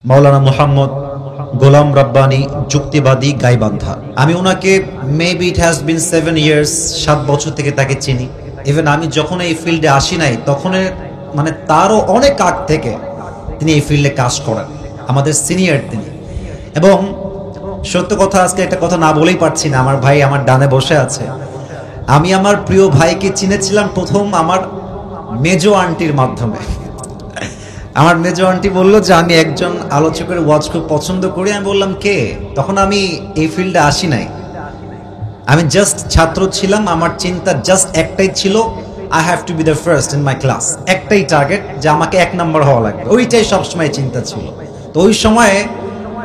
মাওলানা মুহাম্মদ গোলাম রব্বানী যুক্তিবাদী গাইবান্ধা। আমি ওনাকে maybe it has been 7 years, 7 বছর থেকে তাকে চিনি। ইভেন আমি যখন এই ফিল্ডে আসি নাই তখন মানে তারও অনেক আগ থেকে তিনি এই ফিল্ডে কাজ করেন, আমাদের সিনিয়র তিনি। এবং সত্য কথা, আজকে একটা কথা না বলেই পারছি না, আমার ভাই আমার ডানে বসে আছে। আমি আমার প্রিয় ভাইকে চিনেছিলাম প্রথম আমার মেজো আন্টির মাধ্যমে। আমার মেজো আন্টি বললো যে আমি একজন আলোচকের ওয়াজ খুব পছন্দ করি। আমি বললাম কে? তখন আমি এই ফিল্ডে আসি নাই, আমি জাস্ট ছাত্র ছিলাম। আমার চিন্তা জাস্ট একটাই ছিল, I have to B the first in my class. একটাই টার্গেট, যে আমাকে 1 নম্বর হওয়া লাগবে, ওইটাই সবসময় চিন্তা ছিল। তো ওই সময়ে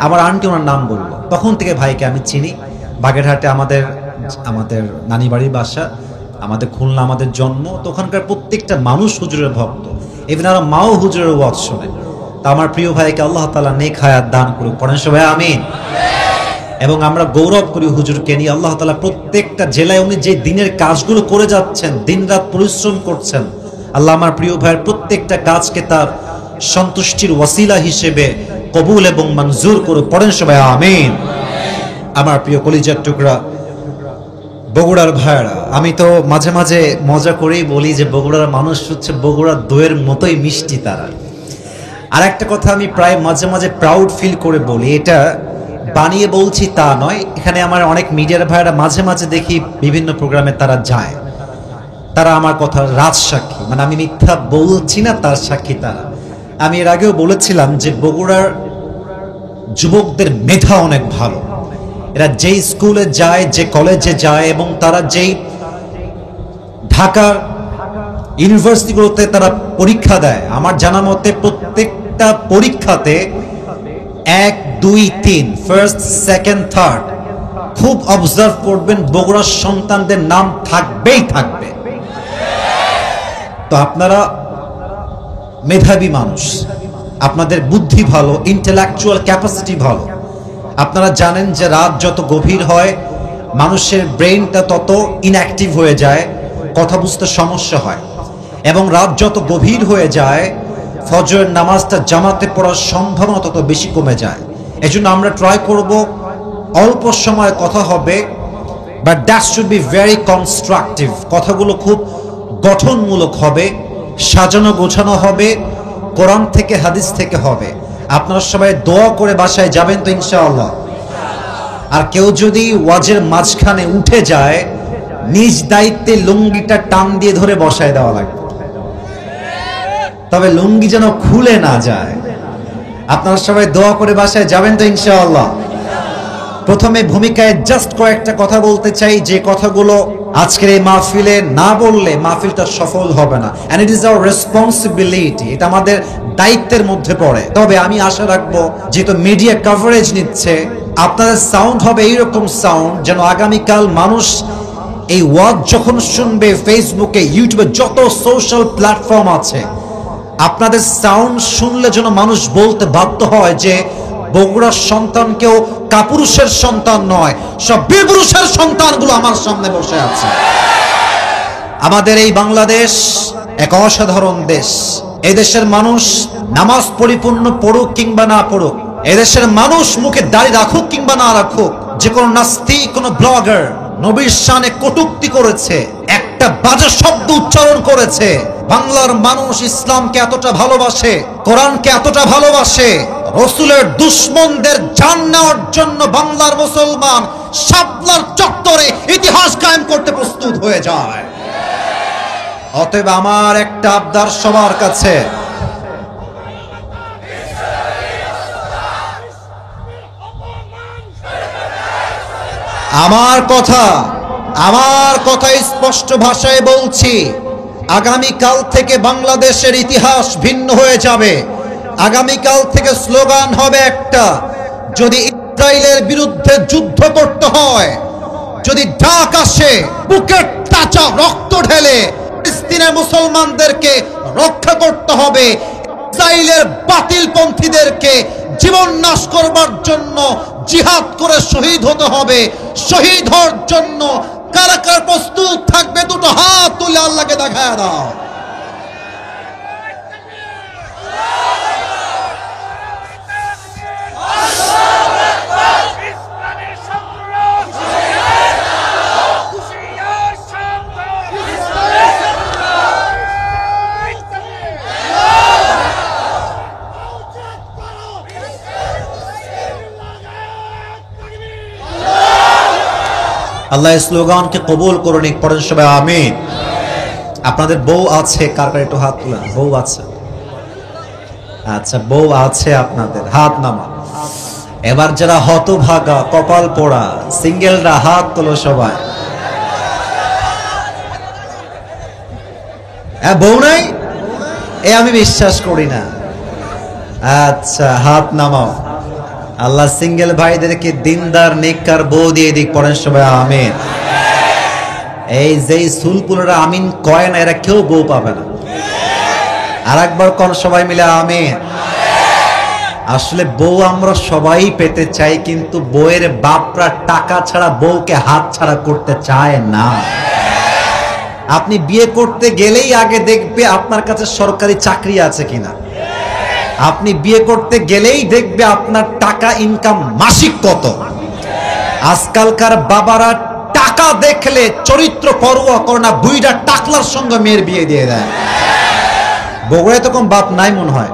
আমার আন্টি ওনার নাম বললো, তখন থেকে ভাইকে আমি চিনি। বাগেরহাটে আমাদের নানি বাড়ির বাসা, আমাদের খুলনা আমাদের জন্ম। তো ওখানকার প্রত্যেকটা মানুষ হুজুরের ভক্ত, ইভেন আর মাও হুজুরের ওয়াজ শোনে। তা আমার প্রিয় ভাইকে আল্লাহ তাআলা নেক হায়াত দান করুক, পড়েন সবাই আমিন। এবং আমরা গৌরব করি হুজুরকে নিয়ে। আল্লাহ তাআলা প্রত্যেকটা জেলায় উনি যে দিনের কাজগুলো করে যাচ্ছেন, দিনরাত পরিশ্রম করছেন, আল্লাহ আমার প্রিয় ভাইয়ের প্রত্যেকটা কাজকে তার সন্তুষ্টির ওয়াসিলা হিসেবে কবুল এবং মঞ্জুর করুক, পড়েন সবাই আমিন। আমার প্রিয় কলিজার টুকরা বগুড়ার ভাইরা, আমি তো মাঝে মাঝে মজা করেই বলি যে বগুড়ার মানুষ হচ্ছে বগুড়ার দইয়ের মতোই মিষ্টি তারা। আর একটা কথা আমি প্রায় মাঝে মাঝে প্রাউড ফিল করে বলি, এটা বানিয়ে বলছি তা নয়। এখানে আমার অনেক মিডিয়ার ভাইরা মাঝে মাঝে দেখি বিভিন্ন প্রোগ্রামে তারা যায়, তারা আমার কথা রাজসাক্ষী, মানে আমি মিথ্যা বলছি না, তার সাক্ষী তারা। আমি এর আগেও বলেছিলাম যে বগুড়ার যুবকদের মেধা অনেক ভালো। এরা যেই স্কুলে যায়, যে কলেজে যায়, এবং তারা যেই ঢাকার ইউনিভার্সিটিগুলোতে তারা পরীক্ষা দেয়, আমার জানা মতে প্রত্যেকটা পরীক্ষাতে 1, 2, 3 ফার্স্ট, সেকেন্ড, থার্ড, খুব অবজার্ভ করবেন বগুড়ার সন্তানদের নাম থাকবেই থাকবে। তো আপনারা মেধাবী মানুষ, আপনাদের বুদ্ধি ভালো, ইন্টেলেকচুয়াল ক্যাপাসিটি ভালো। আপনারা জানেন যে রাত যত গভীর হয় মানুষের ব্রেইনটা তত ইনঅ্যাক্টিভ হয়ে যায়, কথা বুঝতে সমস্যা হয়। এবং রাত যত গভীর হয়ে যায় ফজরের নামাজটা জামাতে পড়ার সম্ভাবনা তত বেশি কমে যায়। এজন্য আমরা ট্রাই করব, অল্প সময় কথা হবে, but that should be very constructive. কথাগুলো খুব গঠনমূলক হবে, সাজানো গোছানো হবে, কোরআন থেকে হাদিস থেকে হবে। আপনারা সবাই দোয়া করে বাসায় যাবেন তো ইনশাআল্লাহ। আর কেউ যদি ওয়াজের মাঝখানে উঠে যায়, নিজ দায়িত্বে লুঙ্গিটা টান দিয়ে ধরে বসায় দেওয়া লাগবে, তবে লুঙ্গি যেন খুলে না যায়। আপনারা সবাই দোয়া করে বাসায় যাবেন তো ইনশাআল্লাহ। প্রথমে ভূমিকায় জাস্ট কয়েকটা কথা বলতে চাই, যে কথাগুলো আজকের এই মাহফিলে না বললে মাহফিলটা সফল হবে না। And it is our responsibility, এটা আমাদের দায়িত্বের মধ্যে পড়ে। তবে আমি আশা রাখবো, যেহেতু মিডিয়া কভারেজ নিচ্ছে, আপনাদের সাউন্ড হবে এইরকম সাউন্ড যেন আগামীকাল মানুষ এই ওয়াজ যখন শুনবে, ফেসবুকে, ইউটিউবে, যত সোশ্যাল প্ল্যাটফর্ম আছে, আপনাদের সাউন্ড শুনলে যেন মানুষ বলতে বাধ্য হয় যে বগুড়ার সন্তান কেউ কাপুরুষের সন্তান নয়, সব বীরপুরুষের সন্তানগুলো আমার সামনে বসে আছে। আমাদের এই বাংলাদেশ এক অসাধারণ দেশ। এই দেশের মানুষ নামাজ পরিপূর্ণ পড়ুক কিংবা না পড়ুক, এদেশের মানুষ মুখে দাড়ি রাখুক কিংবা না রাখুক, যে কোনো নাস্তিক, কোনো ব্লগার নবীর শানে কটূক্তি করেছে, একটা বাজে শব্দ উচ্চারণ করেছে, বাংলার মানুষ ইসলামকে এতটা ভালোবাসে, কোরআনকে এতটা ভালোবাসে, রসুলের দুশ্মনদের জান নেওয়ার জন্য বাংলার মুসলমান শাপলার চত্বরে ইতিহাস কায়েম করতে প্রস্তুত হয়ে যায়। অতএব আমার একটা আবদার সবার কাছে, আমার কথা স্পষ্ট ভাষায় বলছি, আগামীকাল থেকে বাংলাদেশের ইতিহাস ভিন্ন হয়ে যাবে। আগামীকাল থেকে স্লোগান হবে একটা, যদি ইসরায়েলের বিরুদ্ধে যুদ্ধ করতে হয়, যদি ডাক আসে, বুকের তাজা রক্ত ঢেলে ফিলিস্তিনের মুসলমানদেরকে রক্ষা করতে হবে, ইসরায়েলের বাতিলপন্থীদেরকে জীবন নাশ করবার জন্য জিহাদ করে শহীদ হতে হবে। শহীদ হওয়ার জন্য কারা কারা প্রস্তুত থাকবে? দুটো হাত তুলে আল্লাহকে দেখায় দাও। আল্লাহ এই স্লোগানকে কবুল করুন, পড়েন সবাই আমিন। আপনাদের বউ আছে? কার কার একটু হাত তুলেন। বউ আছে? আচ্ছা, বউ আছে আপনাদের, হাত নামা। এবার যারা হতভাগা, কপাল পোড়া সিঙ্গেলরা হাত তোলো সবাই। বউ নাই? আমি বিশ্বাস করি না। আচ্ছা, হাত নামাও। আল্লাহ সিঙ্গেল ভাইদেরকে দিনদার নেককার বউ দিয়ে দিক, পড়েন সবাই আমিন। এই যে সুলপুলরা আমিন কয় না, এরা কেউ বউ পাবে না। আর একবার কোন সবাই মিলে আমিন। আসলে বউ আমরা সবাই পেতে চাই, কিন্তু বউয়ের বাপরা টাকা ছাড়া বউকে হাত ছাড়া করতে চায় না। আপনি বিয়ে করতে গেলেই আগে দেখবে আপনার কাছে সরকারি চাকরি আছে কিনা। আপনি বিয়ে করতে গেলেই দেখবে আপনার টাকা ইনকাম মাসিক কত। আজকালকার বাবারা টাকা দেখলে চরিত্র পরোয়া করে না, বুইড়া টাকলার সঙ্গে মেয়ের বিয়ে দিয়ে দেয়। বগুড়ায় তো কোন বাপ নাই মনে হয়।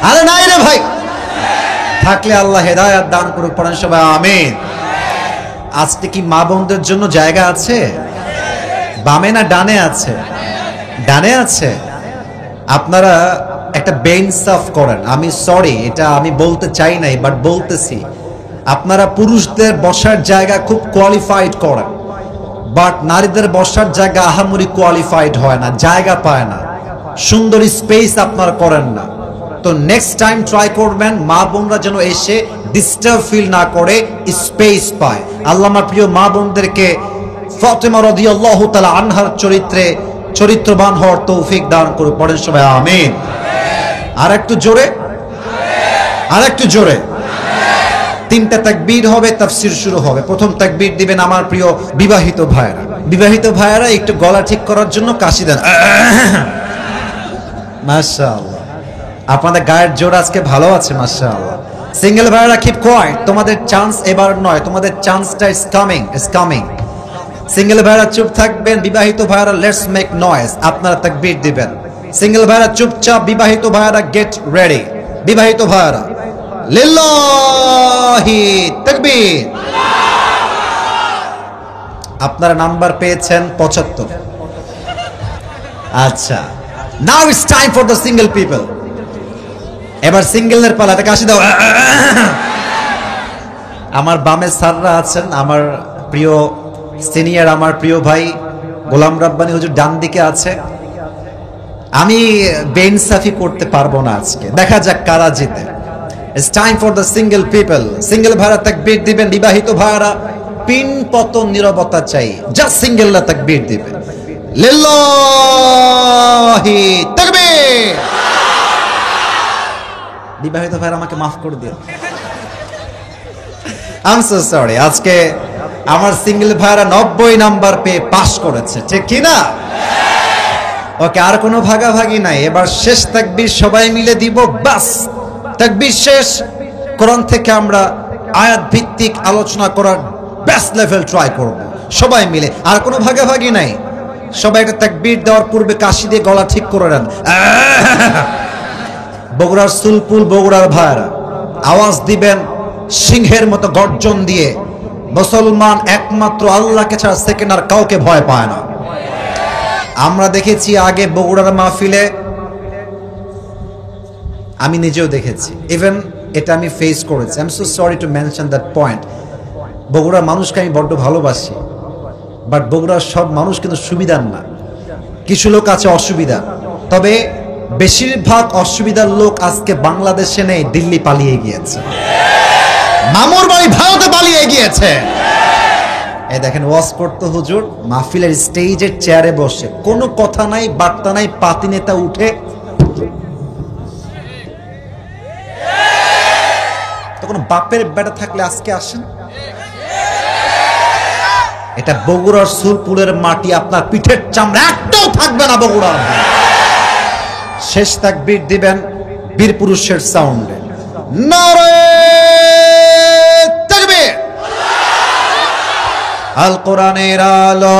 আরে নাই রে ভাই, থাকলে আল্লাহ হেদায়েত দান করুক, পড়েন সবাই আমিন। আজকে কি মা বোনদের জন্য জায়গা আছে? বামে না ডানে আছে? ডানে আছে। আপনারা একটা বেইনসাফ করেন। আমি সরি, এটা আমি বলতে চাই নাই, বাট বলতেছি। আপনারা পুরুষদের বসার জায়গা খুব কোয়ালিফাইড করেন, বাট নারীদের বসার জায়গা আহামরি কোয়ালিফাইড হয় না, জায়গা পায় না, সুন্দর স্পেস আপনারা করেন না। তো নেক্সট টাইম ট্রাই করবেন মা বোনরা যেন এসে ডিস্টার্ব ফিল না করে, স্পেস পায়। আল্লাহ আমার প্রিয় মা বোনদেরকে ফাতেমা রাদিয়াল্লাহু তাআলা আনহার চরিত্রে চরিত্রবান হওয়ার তৌফিক দান করে, পড়েন সবাই আমিন। আর একটু জোরে, আর একটু জোরে। তিনটা তাকবীর হবে, তাফসীর শুরু হবে। প্রথম তাকবীর দিবেন আমার প্রিয় বিবাহিত ভাইরা। বিবাহিত ভাইরা একটু গলা ঠিক করার জন্য কাশি দেন। মাশাআল্লাহ, আপনাদের গায়ের জোর আজকে ভালো আছে, মাশাআল্লাহ। সিঙ্গেল ভাইরা কিপ কোয়াইট, তোমাদের চান্স এবার নয়, তোমাদের চান্সটা is coming, is coming. Single ভাইরা চুপ থাকবেন, বিবাহিত ভাইরা লেটস মেক নয়েজ, আপনারা তাকবীর দিবেন। সিঙ্গেল ভাইরা চুপচাপ, বিবাহিত ভাইরা গেট রেডি। বিবাহিত ভাইরা লিল্লাহি তাকবীর। আপনারা নাম্বার পেয়েছেন 75। আচ্ছা, now it's time for the single people. এবার সিঙ্গেলের পালা, এটা কাশি দাও। আমার বামে স্যাররা আছেন, আমার প্রিয় সিনিয়র, আমার প্রিয় ভাই গোলাম রাব্বানী হুজুর ডান দিকে আছে। আমি বেইনসাফি করতে পারবো না আজকে, দেখা যাক কারা জিতে। It's time for the single people. Single ভাইরা তাকবীর দিবেন, বিবাহিত ভাইরা পিন পতন নীরবতা চাই, জাস্ট সিঙ্গেলরা তাকবীর দিবেন। লিল্লাহি তাকবীর। বিবাহিত ভাইরা আমাকে মাফ করে দিও, আই এম সো সরি। আজকে আমার সিঙ্গেল ভাইরা 90 নাম্বার পেয়ে পাস করেছে, ঠিক কি না? ওকে, আর কোনো ভাগাভাগি নাই। এবার শেষ তাকবীর সবাই মিলে দিব, বাস তাকবীর শেষ। কোরআন থেকে আমরা আয়াত ভিত্তিক আলোচনা করার বেস্ট লেভেল ট্রাই করব সবাই মিলে, আর কোনো ভাগাভাগি নাই। সবাই একটা তাকবীর দেওয়ার পূর্বে কাশি দিয়ে গলা ঠিক করে নেন। বগুড়ার সুলপুল, বগুড়ার ভাইরা আওয়াজ দিবেন সিংহের মতো গর্জন দিয়ে। মুসলমান একমাত্র আল্লাহকে ছাড়া সেকেন্ড আর কাউকে ভয় পায় না। আমরা দেখেছি আগে বগুড়ার মাহফিলে, আমি নিজেও দেখেছি, ইভেন এটা আমি ফেস করেছি। I am so sorry to mention that point. বগুড়ার মানুষকে আমি বড্ড ভালোবাসি, বাট বগুড়ার সব মানুষ কিন্তু সুবিধার না, কিছু লোক আছে অসুবিধা। তবে বেশিরভাগ অসুবিধার লোক আজকে বাংলাদেশে নেই, দিল্লি পালিয়ে গিয়েছে, মামুর বাড়ি ভারতে পালিয়ে গিয়েছে। এই দেখেন ওয়াজ করতে হুজুর মাহফিলের স্টেজের চেয়ারে বসে, কোনো কথা নাই, বার্তা নাই, পাতি নেতা উঠে তখন বাপের বেটা থাকলে আজকে আসেন। এটা বগুড়ার সুরপুরের মাটি, আপনার পিঠের চামড়া একটাও থাকবে না বগুড়ার। শেষ তাকবীর দিবেন বীর পুরুষের সাউন্ডে, নারে তাকবীর। আল কোরআনের আলো,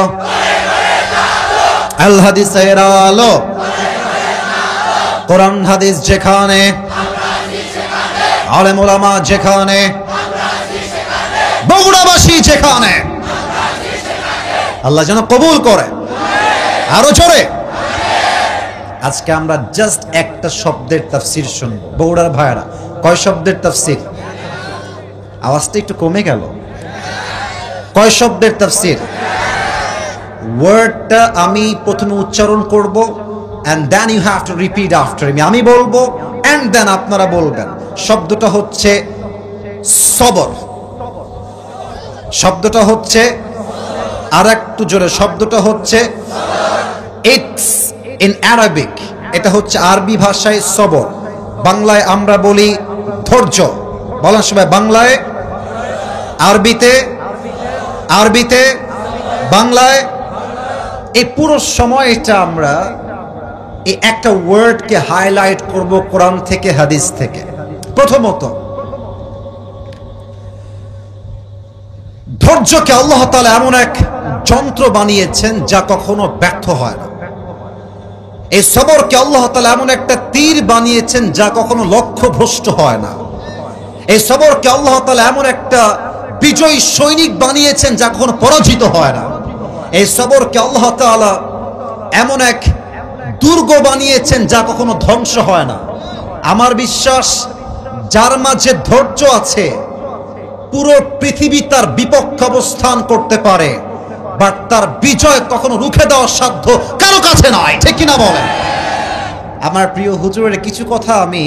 আল হাদিসের আলো, কোরআন হাদিস যেখানে, আলেম ওলামা যেখানে, বগুড়াবাসী যেখানে, আল্লাহ যেন কবুল করে। আরো জোরে। আজকে আমরা জাস্ট একটা শব্দের তাফসীর শুনবো। বগুড়ার ভাইরা, কয় শব্দের তাফসীর? আওয়াজটা একটু কমে গেল। কয় শব্দের তাফসীর? ওয়ার্ডটা আমি প্রথমে উচ্চারণ করব, and then you have to repeat after me. আমি বলবো and then আপনারা বলবেন। শব্দটা হচ্ছে সবর। শব্দটা হচ্ছে, আর একটু জোরে, শব্দটা হচ্ছে ইটস ইন অ্যারাবিক। এটা হচ্ছে আরবি ভাষায় সবর, বাংলায় আমরা বলি ধৈর্য। বলেন সবাই, বাংলায়, আরবিতে, আরবিতে, বাংলায়। এই পুরো সময়টা আমরা এই একটা ওয়ার্ডকে হাইলাইট করব কোরআন থেকে, হাদিস থেকে। প্রথমত, ধৈর্যকে আল্লাহ তাআলা এমন এক যন্ত্র বানিয়েছেন যা কখনো ব্যর্থ হয় না। এই সবরকে আল্লাহ তাআলা এমন একটা তীর বানিয়েছেন যা কখনো লক্ষ্য ভ্রষ্ট হয় না। এই সবরকে আল্লাহ তাআলা এমন একটা বিজয়ী সৈনিক বানিয়েছেন যা কখনো পরাজিত হয় না। এই সবরকে আল্লাহ তাআলা এমন এক দুর্গ বানিয়েছেন যা কখনো ধ্বংস হয় না। আমার বিশ্বাস, যার মাঝে ধৈর্য আছে পুরো পৃথিবী তার বিপক্ষে অবস্থান করতে পারে, বাট তার বিজয় কখনো রুখে দেওয়ার সাধ্য কারো কাছে নয়। ঠিক কিনা বলেন? আমার প্রিয় হুজুরের কিছু কথা আমি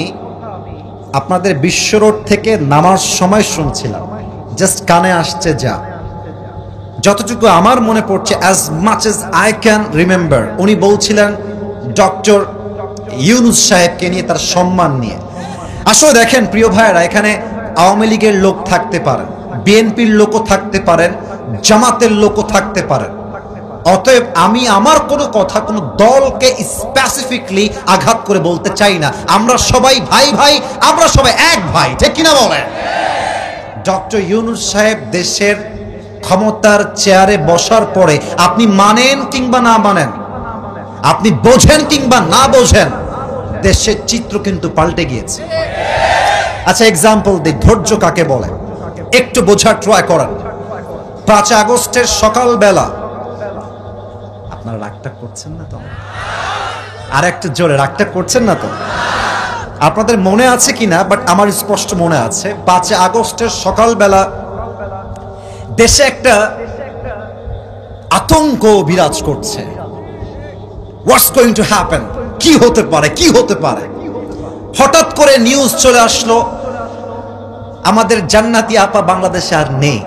আপনাদের বিশ্ব রোড থেকে নামার সময় শুনছিলাম, জাস্ট কানে আসছে যা, যতটুকু আমার মনে পড়ছে, as much as I can remember। উনি বলছিলেন ডক্টর ইউনুস সাহেবকে নিয়ে, তার সম্মান নিয়ে। আসলে দেখেন প্রিয় ভাইয়েরা, এখানে আওয়ামী লীগের লোক থাকতে পারেন, বিএনপির লোকও থাকতে পারেন, জামাতের লোকও থাকতে পারেন। অতএব আমি আমার কোনো কথা কোনো দলকে স্পেসিফিকলি আঘাত করে বলতে চাই না। আমরা সবাই ভাই ভাই, আমরা সবাই এক ভাই। ঠিক কিনা বলেন? ডক্টর ইউনুস সাহেব দেশের ক্ষমতার চেয়ারে বসার পরে আপনি মানেন কিংবা না মানেন, আপনি বোঝেন কিংবা না বোঝেন, দেশের চিত্র কিন্তু পাল্টে গিয়েছে। আচ্ছা, এক্সাম্পল দিই, ধৈর্য কাকে বলে একটু বোঝার ট্রাই করেন। 5 আগস্টের সকালবেলা, আপনারা রাগটা করছেন না তো? আর একটু জোরে, রাগটা করছেন না তো? আপনাদের মনে আছে কিনা, বাট আমার স্পষ্ট মনে আছে, 5 আগস্টের সকালবেলা দেশে একটা আতঙ্ক বিরাজ করছে। What's going to happen? কি হতে পারে, কি হতে পারে? হঠাৎ করে নিউজ চলে আসলো, আমাদের জান্নাতি আপা বাংলাদেশে আর নেই,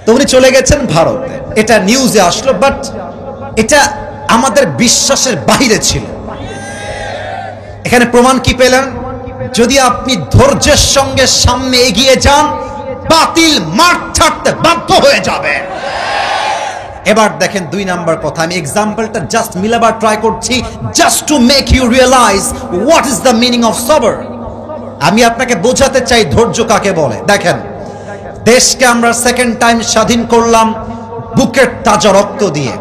তো উনি চলে গেছেন ভারতে। এটা নিউজে আসলো, বাট এটা আমাদের বিশ্বাসের বাইরে ছিল। এখানে প্রমাণ কি পেলেন? যদি আপনি ধৈর্যের সঙ্গে সামনে এগিয়ে যান, বাতিল মাঠ ছাড়তে বাধ্য হয়ে যাবে। এবার দেখেন 2 নাম্বার কথা, আমি এক্সাম্পলটা জাস্ট মিলাবার ট্রাই করছি, just to make you realize what is the meaning of সবর। আমি আপনাকে বোঝাতে চাই ধৈর্য কাকে বলে। দেখেন, দেশকে আমরা সেকেন্ড টাইম স্বাধীন করলাম বুকের তাজা রক্ত দিয়ে।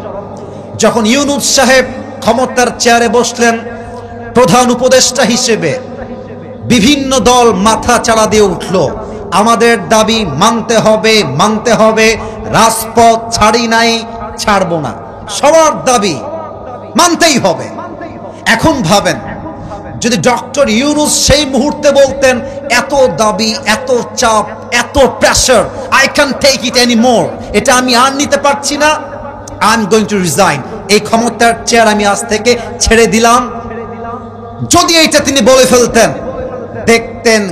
যখন ইউনুস সাহেব ক্ষমতার চেয়ারে বসলেন প্রধান উপদেষ্টা হিসেবে, বিভিন্ন দল মাথা চাড়া দিয়ে উঠল, আমাদের দাবি মানতে হবে, মানতে হবে, রাজপথ ছাড়ি নাই, ছাড়বো না, সবার দাবি মানতেই হবে। এখন ভাবেন, যদি ডক্টর ইউনুস সেই মুহূর্তে বলতেন এত দাবি, এত চাপ, এত pressure, I can take it any more, এটা আমি আর নিতে পারছি না, I am going to resign, এই ক্ষমতার চেয়ার আমি আজ থেকে ছেড়ে দিলাম, যদি এইটা তিনি বলে ফেলতেন, দেখতেন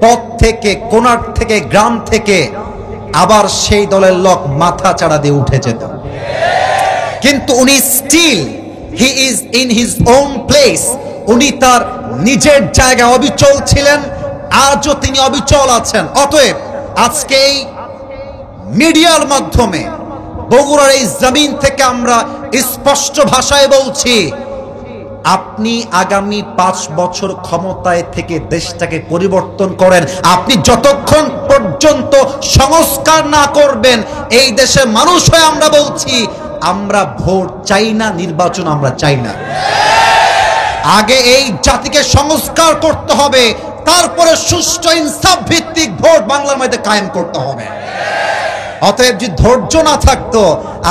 পথ থেকে, কোনার থেকে, গ্রাম থেকে আবার সেই দলের লোক মাথা চাড়া দিয়ে উঠে যেত। কিন্তু উনি still, he is in his own place, উনি তার নিজের জায়গায় অবিচল ছিলেন, আজও তিনি অবিচল আছেন। অতএব আজকে এই মিডিয়ার মাধ্যমে বগুড়ার এই জমিন থেকে আমরা স্পষ্ট ভাষায় বলছি, আপনি আগামী 5 বছর ক্ষমতায় থেকে দেশটাকে পরিবর্তন করেন। আপনি যতক্ষণ পর্যন্ত সংস্কার না করবেন, এই দেশের মানুষ হয়ে আমরা বলছি, আমরা ভোট চাই না, নির্বাচন আমরা চাই না। আগে এই জাতিকে সংস্কার করতে হবে, তারপরে সুষ্ঠু ইনসাফ ভিত্তিক ভোট বাংলার মধ্যে কায়েম করতে হবে। অতএব যদি ধৈর্য না থাকতো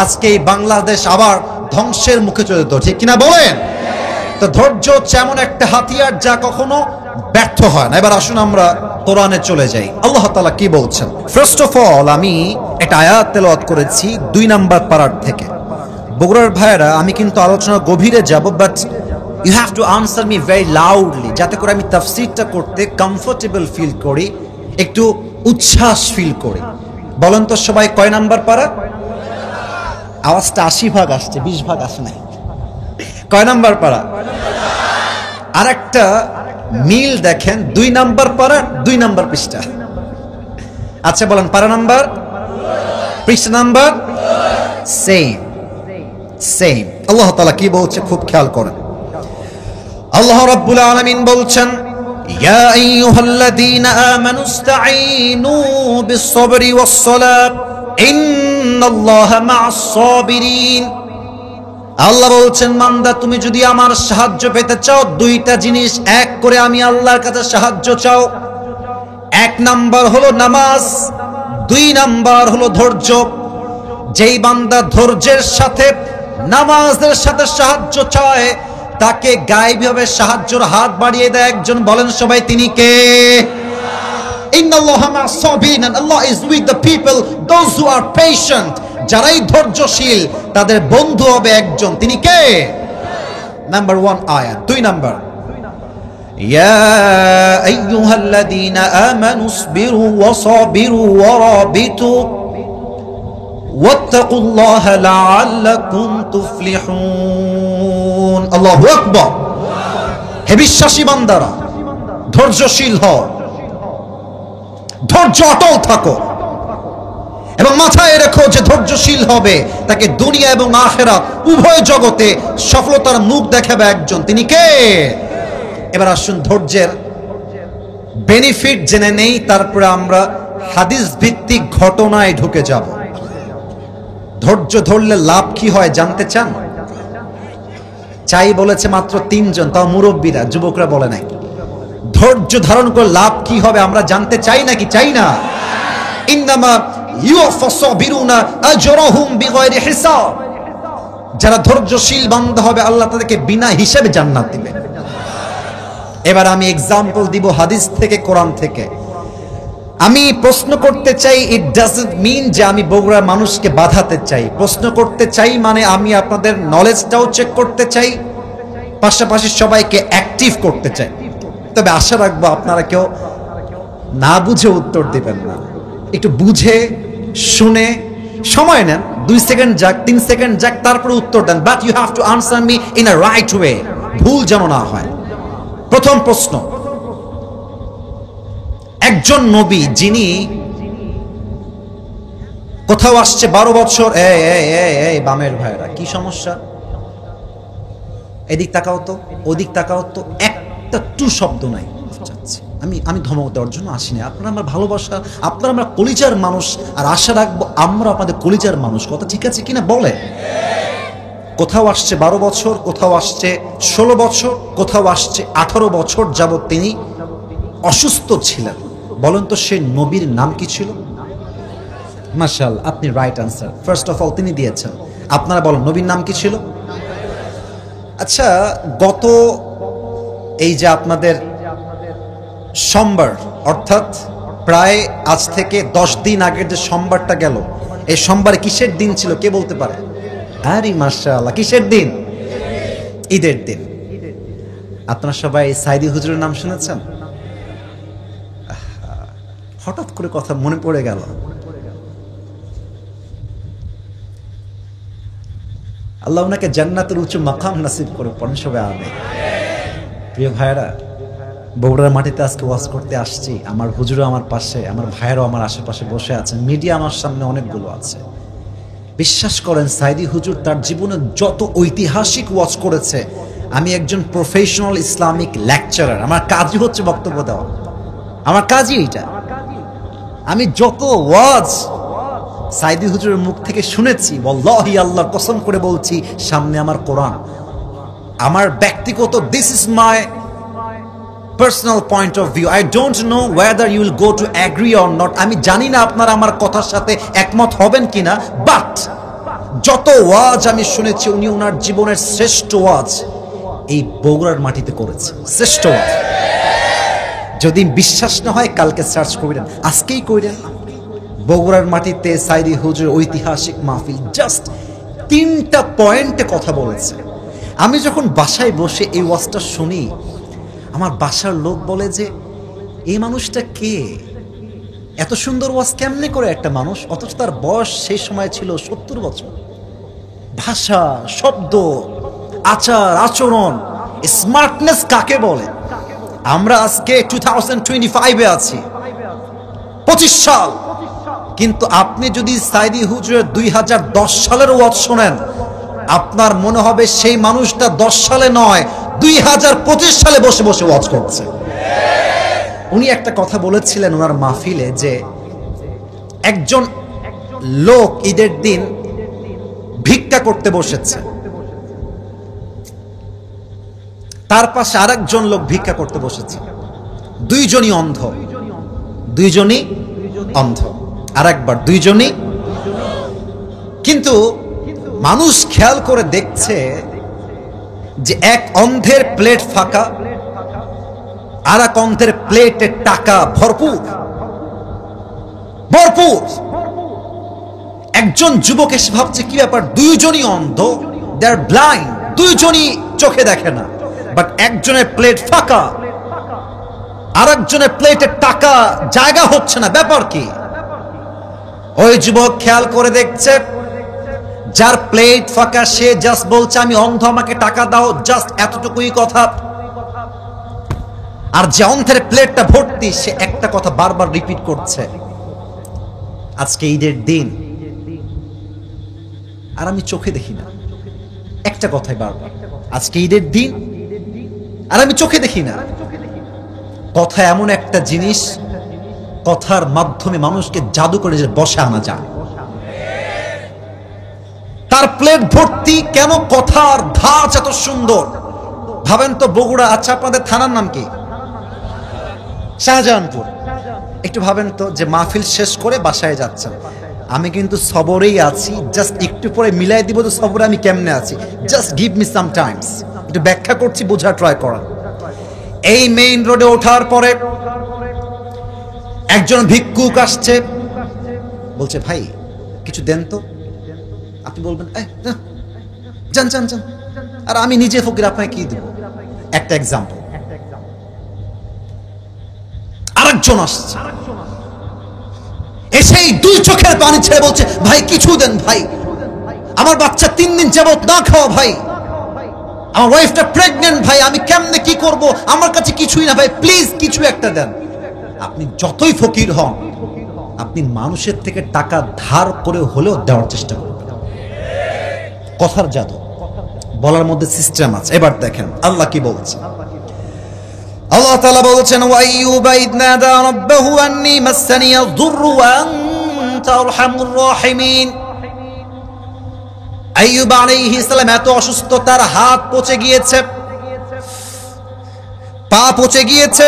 আজকে এই বাংলাদেশ আবার ধ্বংসের মুখে চলে যেত, ঠিক কিনা বলেন? তো ধৈর্য হচ্ছে এমন একটা হাতিয়ার যা কখনো ব্যর্থ হয় না। এবার আসুন আমরা কোরআনে চলে যাই। আল্লাহ তাআলা কি বলছেন? ফার্স্ট অফ অল আমি একটা আয়াত তেলাওয়াত করেছি 2 নাম্বার পারার থেকে। বগুড়ার ভাইয়েরা, আমি কিন্তু আলোচনা গভীরে যাব, but you have to answer me very loudly, যাতে করে আমি তাফসীরটা করতে কমফোর্টেবল ফিল করি, একটু উচ্ছ্বাস ফিল করি। বলেন তো সবাই, কয় নাম্বার পারা? আওয়াজটা 80% আসছে, 20% আসে নাই। কয় নাম্বার পারা? আরেকটা মিল দেখেন, 2 নাম্বার পারা, 2 নাম্বার পৃষ্ঠা। আচ্ছা বলেন, পারা নাম্বার, পৃষ্ঠা নাম্বার সেম সেম। আল্লাহ তাআলা কি বলছে খুব খেয়াল করেন। আল্লাহ রাব্বুল আলামিন বলছেন, ইয়া আইয়ুহাল্লাযীনা আমানু ইসতাঈনু বিস-সাবরি ওয়াস-সালাত ইন্নাল্লাহা মা'আস-সাবিরিন। আল্লাহ বলছেন, বান্দা তুমি যদি আমার সাহায্য পেতে চাও, 2টা জিনিস এক করে আমি আল্লাহর কাছে সাহায্য চাও। 1 নাম্বার হলো নামাজ, 2 নাম্বার হলো ধৈর্য। যেই বান্দা ধৈর্যের সাথে নামাজের সাথে সাহায্য চায়, তাকে গায়েবীভাবে সাহায্যের হাত বাড়িয়ে দেয় একজন। বলেন সবাই, তিনি কে? ইন্নাল্লাহা মা'আস-সাবিরিন, Allah is with the people those who are patient. যারাই ধৈর্যশীল তাদের বন্ধু হবে একজন, তিনি কে? নাম্বার 1 আয়াত। 2 নাম্বার, ইয়া আইয়ুহাল্লাযীনা আমানু ইসবিরু ওয়া সাবিরু ওয়া রাবিতু ওয়াত্তাকুল্লাহা লাআল্লাকুম তুফলিহুন। আল্লাহু আকবার। হে বিশ্বাসী বান্দারা, ধৈর্যশীল হও, ধৈর্য অটল থাকো, এবং মাথায় রেখো যে ধৈর্যশীল হবে তাকে দুনিয়া এবং আখিরাত উভয় জগতে সফলতার মুখ দেখাবে একজন, তিনি কে? এবার আসুন ধৈর্যের বেনিফিট জেনে নেই, তারপরে আমরা হাদিস ভিত্তিক ঘটনায় ঢুকে যাব। ধৈর্য ধরলে লাভ কি হয় জানতে চান? চাই বলেছে মাত্র 3 জন, তাও মুরব্বীরা, যুবকরা বলে নাই। ধৈর্য ধারণ করে লাভ কি হবে আমরা জানতে চাই নাকি চাই না? ইন্নামা ইউফাসাবিরুনা আজরাহুম বিগাইরি হিসাব। যারা ধৈর্যশীল বান্দা হবে আল্লাহ তাদেরকে বিনা হিসাবে জান্নাত দিবে। এবার আমি एग्जांपल দিব হাদিস থেকে, কোরআন থেকে। আমি প্রশ্ন করতে চাই, ইট ডাজন্ট মিন যে আমি বগুড়ার মানুষকে বাধাতে চাই। প্রশ্ন করতে চাই মানে আমি আপনাদের নলেজটাও চেক করতে চাই, পাশাপাশি সবাইকে অ্যাক্টিভ করতে চাই। তবে আশা রাখবো আপনারা কেউ না বুঝে উত্তর দিবেন না, একটু বুঝে শুনে সময় নেন, 2 সেকেন্ড যাক, 3 সেকেন্ড যাক, তারপরে উত্তর দেন। But you have to answer me in a right way, ভুল যেন না হয়। প্রথম প্রশ্ন, একজন নবী যিনি কোথাও আসছে 12 বছর। এই বামের ভাইরা, কি সমস্যা? এদিক তাকাও তো, ওদিক তাকাও তো, একটা টু শব্দ নাই। আমি ধমক দেওয়ার জন্য আসিনি, আপনারা আমার ভালোবাসা, আপনারা আমরা কলিজার মানুষ, আর আশা রাখবো আমরা আপনাদের কলিজার মানুষ। কথা ঠিক আছে কিনা বলে? কোথাও আসছে 12 বছর, কোথাও আসছে 16 বছর, কোথাও আসছে 18 বছর যাবত তিনি অসুস্থ ছিলেন। বলেন তো সেই নবীর নাম কি ছিল? মাশাআল্লাহ, আপনি right answer first of all তিনি দিয়েছেন। আপনারা বলেন নবীর নাম কি ছিল? আচ্ছা, গত এই যে আপনাদের সোমবার, অর্থাৎ প্রায় আজ থেকে 10 দিন আগের যে সোমবারটা গেল, এই সোমবারে কিসের দিন ছিল কে বলতে পারে? আরে মাশাআল্লাহ, কিসের দিন? ঈদের দিন। আপনারা সবাই সাইদি হুজুরের নাম শুনেছেন? হঠাৎ করে কথা মনে পড়ে গেল। আল্লাহ ওনাকে জান্নাতের উঁচু মাকাম নসিব করে, পড়েন সবাই আমিন। প্রিয় ভাইরা, বগুড়ার মাটিতে আজকে ওয়াজ করতে আসছি। আমার হুজুরও আমার পাশে, আমার ভাইয়েরও আমার আশেপাশে বসে আছেন, মিডিয়া আমার সামনে অনেকগুলো আছে। বিশ্বাস করেন, সাইদি হুজুর তার জীবনে যত ঐতিহাসিক ওয়াজ করেছে, আমি একজন প্রফেশনাল ইসলামিক লেকচারার, আমার কাজই হচ্ছে বক্তব্য দেওয়া, আমার কাজই এটা। আমি যত ওয়াজ সাইদি হুজুরের মুখ থেকে শুনেছি, ওয়াল্লাহি আল্লাহর কসম করে বলছি, সামনে আমার কোরআন, আমার ব্যক্তিগত, this is my personal point of view. I don't know whether you will go to agree or not. আমি জানি না আপনারা আমার কথার সাথে একমত হবেন কিনা, বাট যত ওয়াজ আমি শুনেছি উনি ওনার জীবনের শ্রেষ্ঠ ওয়াজ এই বগুড়ার মাটিতে করেছে, শ্রেষ্ঠ ওয়াজ। যদি বিশ্বাস না হয় কালকে সার্চ করবেন, আজকেই করেন। বগুড়ার মাটিতে সাইদি হুজুর ঐতিহাসিক মাহফিল, জাস্ট 3টা পয়েন্টে কথা বলেছে। আমি যখন বাসায় বসে এই ওয়াজটা শুনি, আমার বাসার লোক বলে যে এই মানুষটা কে, এত সুন্দর ওয়াজ কেমনে করে একটা মানুষ, অথচ তার বয়স সেই সময় ছিল 70 বছর। ভাষা, শব্দ, আচার আচরণ, স্মার্টনেস কাকে বলে? আমরা আজকে 2025-এ আছি, 25 সাল, কিন্তু আপনি যদি সাইদি হুজুরের 2010 সালের ওয়াজ শোনেন, আপনার মনে হবে সেই মানুষটা 10 সালে নয় 2025 সালে বসে বসে ওয়াজ করছে। উনি একটা কথা বলেছিলেন ওনার মাহফিলে যে একজন লোক ঈদের দিন ভিক্ষা করতে বসেছে, তার পাশে আরেকজন লোক ভিক্ষা করতে বসেছে, দুইজনই অন্ধ, দুইজনই অন্ধ, আরেকবার দুইজনই। কিন্তু মানুষ খেয়াল করে দেখছে যে এক অন্ধের প্লেট ফাঁকা, আর এক অন্ধের প্লেটে টাকা ভরপুর ভরপুর। একজন যুবক এসে ভাবছে কি ব্যাপার, দুইজনই অন্ধ, দে আর ব্লাইন্ড, দুইজনই চোখে দেখে না, বাট একজনের প্লেট ফাঁকা, আর একজনের প্লেটে টাকা জায়গা হচ্ছে না, ব্যাপার কি? ওই যুবক খেয়াল করে দেখছে যার প্লেট ফাঁকা সে জাস্ট বলছে আমি অন্ধ, আমাকে টাকা দাও, জাস্ট এতটুকুই কথা। আর যে অন্ধের প্লেটটা ভর্তি সে একটা কথা বারবার রিপিট করছে, আজকে ঈদের দিন আর আমি চোখে দেখি না, একটা কথাই বারবার, আজকে ঈদের দিন আর আমি চোখে দেখি না। কথা এমন একটা জিনিস, কথার মাধ্যমে মানুষকে জাদু করে যে বসে আনা যায়। তার প্লেট ভর্তি, কেন? কথার ধাঁচ এত সুন্দর। ভাবেন তো বগুড়া, আচ্ছা আপনাদের থানার নাম কি? শাহজাহানপুর। একটু ভাবেন তো যে মাহফিল শেষ করে বাসায় যাচ্ছেন, আমি কিন্তু সবরেই আছি, জাস্ট একটু পরে মিলাই দিব তো সবরে আমি কেমনে আছি, just give me some Times, একটু ব্যাখ্যা করছি, বোঝা ট্রাই করার। এই মেইন রোডে ওঠার পরে একজন ভিক্ষুক আসছে, বলছে ভাই কিছু দেন তো। আপনি বলবেন যান যান যান, আর আমি নিজে ফকির, আপনাকে কি দেব? একটা এক্সাম্পল। আরেকজন আসছে, এসেই 2 চোখের পানি ছেড়ে বলছে ভাই কিছু দেন ভাই, আমার বাচ্চা 3 দিন যাবত না খাওয়া ভাই, আমার ওয়াইফটা প্রেগন্যান্ট ভাই, আমি কেমনে কি করব, আমার কাছে কিছুই না ভাই, প্লিজ কিছু একটা দেন। আপনি যতই ফকির হন, আপনি মানুষের থেকে টাকা ধার করে হলেও দেওয়ার চেষ্টা করবেন। কথার জাদু, বলার মধ্যে সিস্টেম আছে। এবার দেখেন আল্লাহ কি বলছে। আল্লাহ তাআলা বলছেন ওয়াইয়ুবা ইয নাদা রাব্বাহু আন্নী মাসসানিয়াদ দুররু ওয়া আনতা আরহামুর রাহিমিন। আইয়ুব আলাইহিস সালাম এত অসুস্থ, তার হাত পচে গিয়েছে, পা পচে গিয়েছে,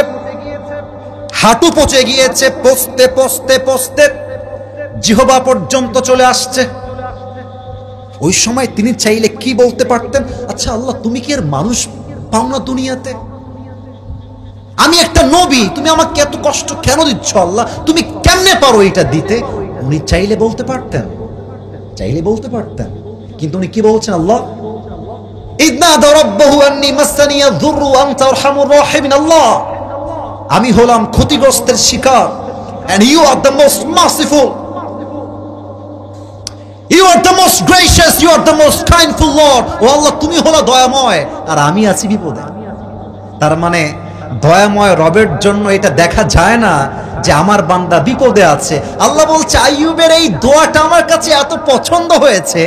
হাঁটু পচে গিয়েছে, পচতে পচতে পচতে জিহ্বা পর্যন্ত চলে আসছে। ওই সময় তিনি চাইলে কি বলতে পারতেন, আচ্ছা আল্লাহ তুমি কি আর মানুষ পাও না দুনিয়াতে? আমি একটা নবী, তুমি আমাকে এত কষ্ট কেন দিচ্ছ আল্লাহ, তুমি কেমনে পারো এটা দিতে? উনি চাইলে বলতে পারতেন, চাইলে বলতে পারতেন, কিন্তু উনি কি বলছেন? আল্লাহ ইয নাদা রাব্বাহু আন্নী মাসসানিয়াদ দুররু ওয়া আনতা আরহামুর রাহিমিন। আল্লাহ আমি হলাম ক্ষতিগ্রস্তের শিকার, and you are the most merciful, you are the most gracious, you are the most kindful Lord. ও আল্লাহ তুমি হলো দয়াময় আর আমি আছি বিপদে। তার মানে দয়াময় রবের জন্য এটা দেখা যায় না যে আমার বান্দা বিপদে আছে। আল্লাহ বলছে আইয়ুবের এই দোয়াটা আমার কাছে এত পছন্দ হয়েছে,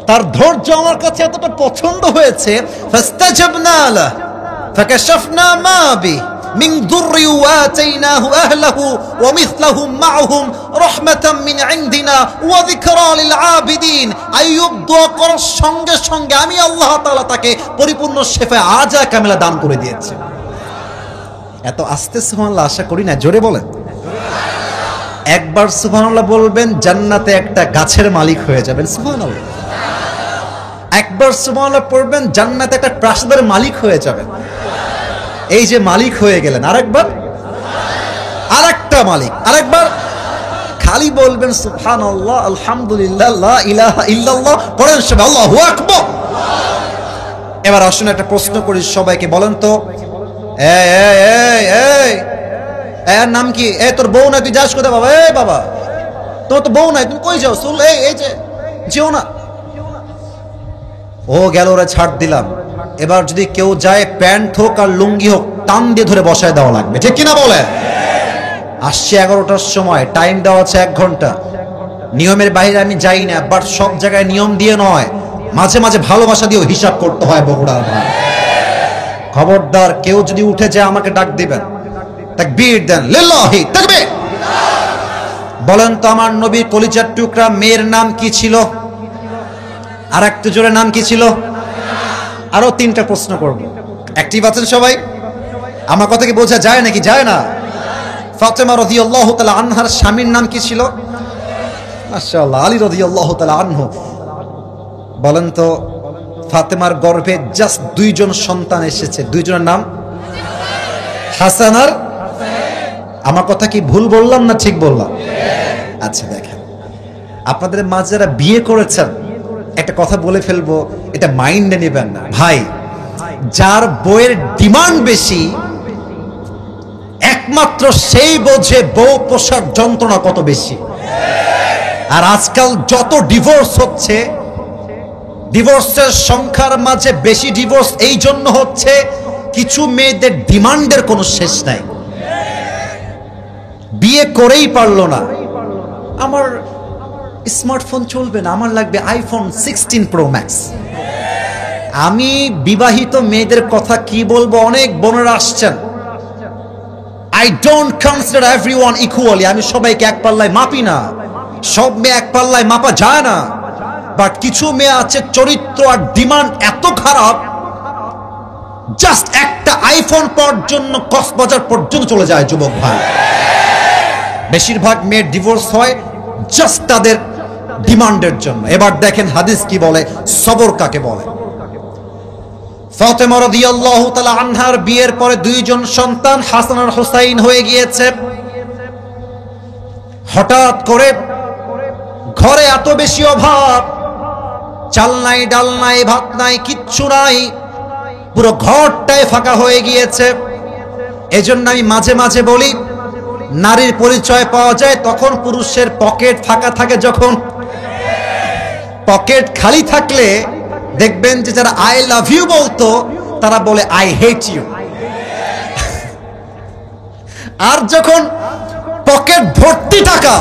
তার ধৈর্য আমার কাছে এতটা পছন্দ হয়েছে, ফাস্তাজাবনা লাহু ফাকাশাফনা মা বি মিন দুররি ওয়া আতাইনাহু আহলাহু ওয়া মিসলাহুম মাআহুম রাহমাতাম মিন ইনদিনা ওয়া যিকরা লিল আবিদিন। আইয়ুব দোয়া করার সঙ্গে সঙ্গে আমি আল্লাহ তাআলা তাকে পরিপূর্ণ শিফা আজা কামিলা দান করে দিয়েছি। এত আস্তে সুবহানাল্লাহ আশা করি না, জোরে বলেন। একবার সুবহানাল্লাহ বলবেন, জান্নাতে একটা গাছের মালিক হয়ে যাবেন। সুবহানাল্লাহ। একবার সুবহানাল্লাহ পড়বেন, জান্নাতে একটা প্রাসাদের মালিক হয়ে যাবেন। এই যে মালিক হয়ে গেলেন, আরেকবার আরেকটা মালিক, আরেকবার খালি বলবেন সুবহানাল্লাহ, আলহামদুলিল্লাহ, লা ইলাহা ইল্লাল্লাহ, পড়েন সবাই আল্লাহু আকবার। এবার আসুন একটা প্রশ্ন করি সবাইকে, বলেন তো এই এই এই এই এর নাম কি? এই তোর বউ নাই, তুই যাস কোথায় বাবা? এই বাবা, তোর তো বউ নাই, তুমি কই যাও? চল, এই যে যেও না। ও গেল, ওরা ছাড় দিলাম। এবার যদি কেউ যায়, প্যান্ট হোক আর লুঙ্গি হোক, টান দিয়ে ধরে বসায় দেওয়া লাগবে, ঠিক কিনা বলে? আসছে 11টার সময়, টাইম দেওয়া আছে 1 ঘন্টা। নিয়মের বাইরে আমি যাই না, বাট সব জায়গায় নিয়ম দিয়ে নয়, মাঝে মাঝে ভালোবাসা দিয়েও হিসাব করতে হয় বগুড়ার ভাই। খবরদার, কেউ যদি উঠে যায় আমাকে ডাক দিবেন, তাকবীর দেন, লিল্লাহি তাকবীর। বলেন তো আমার নবীর কলিজার টুকরা মেয়ের নাম কি ছিল? আর একটু জোরে, নাম কি ছিল? আরো 3টা প্রশ্ন করব। অ্যাক্টিভ আছেন সবাই? আমার কথা কি বোঝা যায় নাকি যায় না? ফাতেমা রাদিয়াল্লাহু তাআলা আনহার স্বামীর নাম কি ছিল? মাশাআল্লাহ, আলী রাদিয়াল্লাহু তাআলা আনহু। বলেন তো ফাতেমার গর্ভে জাস্ট 2 জন সন্তান এসেছে, 2 জনের নাম হাসান আর। আমার কথা কি ভুল বললাম না ঠিক বললাম? আচ্ছা দেখেন, আপনাদের মাঝে যারা বিয়ে করেছেন, একটা কথা বলে ফেলবো, এটা মাইন্ডে নেবেন না ভাই। যার বউয়ের ডিমান্ড বেশি, একমাত্র সেই বোঝে বউ পোষার যন্ত্রণা কত বেশি। আর আজকাল যত ডিভোর্স হচ্ছে, ডিভোর্সের সংখ্যার মাঝে বেশি ডিভোর্স এই জন্য হচ্ছে, কিছু মেয়েদের ডিমান্ডের কোনো শেষ নাই। বিয়ে করেই পারলো না, আমার স্মার্টফোন চলবে না, আমার লাগবে আইফোন 16 প্রো ম্যাক্স। আমি বিবাহিত মেয়েদের কথা কি বলবো, অনেক বোনেরা আসছেন। I don't consider everyone equally. আমি সবাইকে এক পাল্লায় মাপি না, সব মেয়ে এক পাল্লায় মাপা যায় না। বাট কিছু মেয়ে আছে চরিত্র আর ডিমান্ড এত খারাপ, জাস্ট একটা আইফোন পাওয়ার জন্য কক্সবাজার পর্যন্ত চলে যায় যুবক ভাই। বেশিরভাগ মেয়ের ডিভোর্স হয় জাস্ট তাদের ডিমান্ডের জন্য। এবার দেখেন হাদিস কি বলে, সবর কাকে বলে। ফাতেমা রাদিয়াল্লাহু তাআলা আনহার বিয়ের পরে 2 জন সন্তান হাসান আর হুসাইন হয়ে গিয়েছে। হঠাৎ করে ঘরে এত বেশি অভাব, চাল নাই, ডাল নাই, ভাত নাই, কিচ্ছু নাই, পুরো ঘরটাই ফাঁকা হয়ে গিয়েছে। এজন্য আমি মাঝে মাঝে বলি, নারীর পরিচয় পাওয়া যায় তখন পুরুষের পকেট ফাঁকা থাকে। যখন পকেট খালি থাকলে দেখবেন যে যারা আই লাভ ইউ বলতো, তারা বলে আই হেট ইউ। আর যখন পকেট ভর্তি টাকা,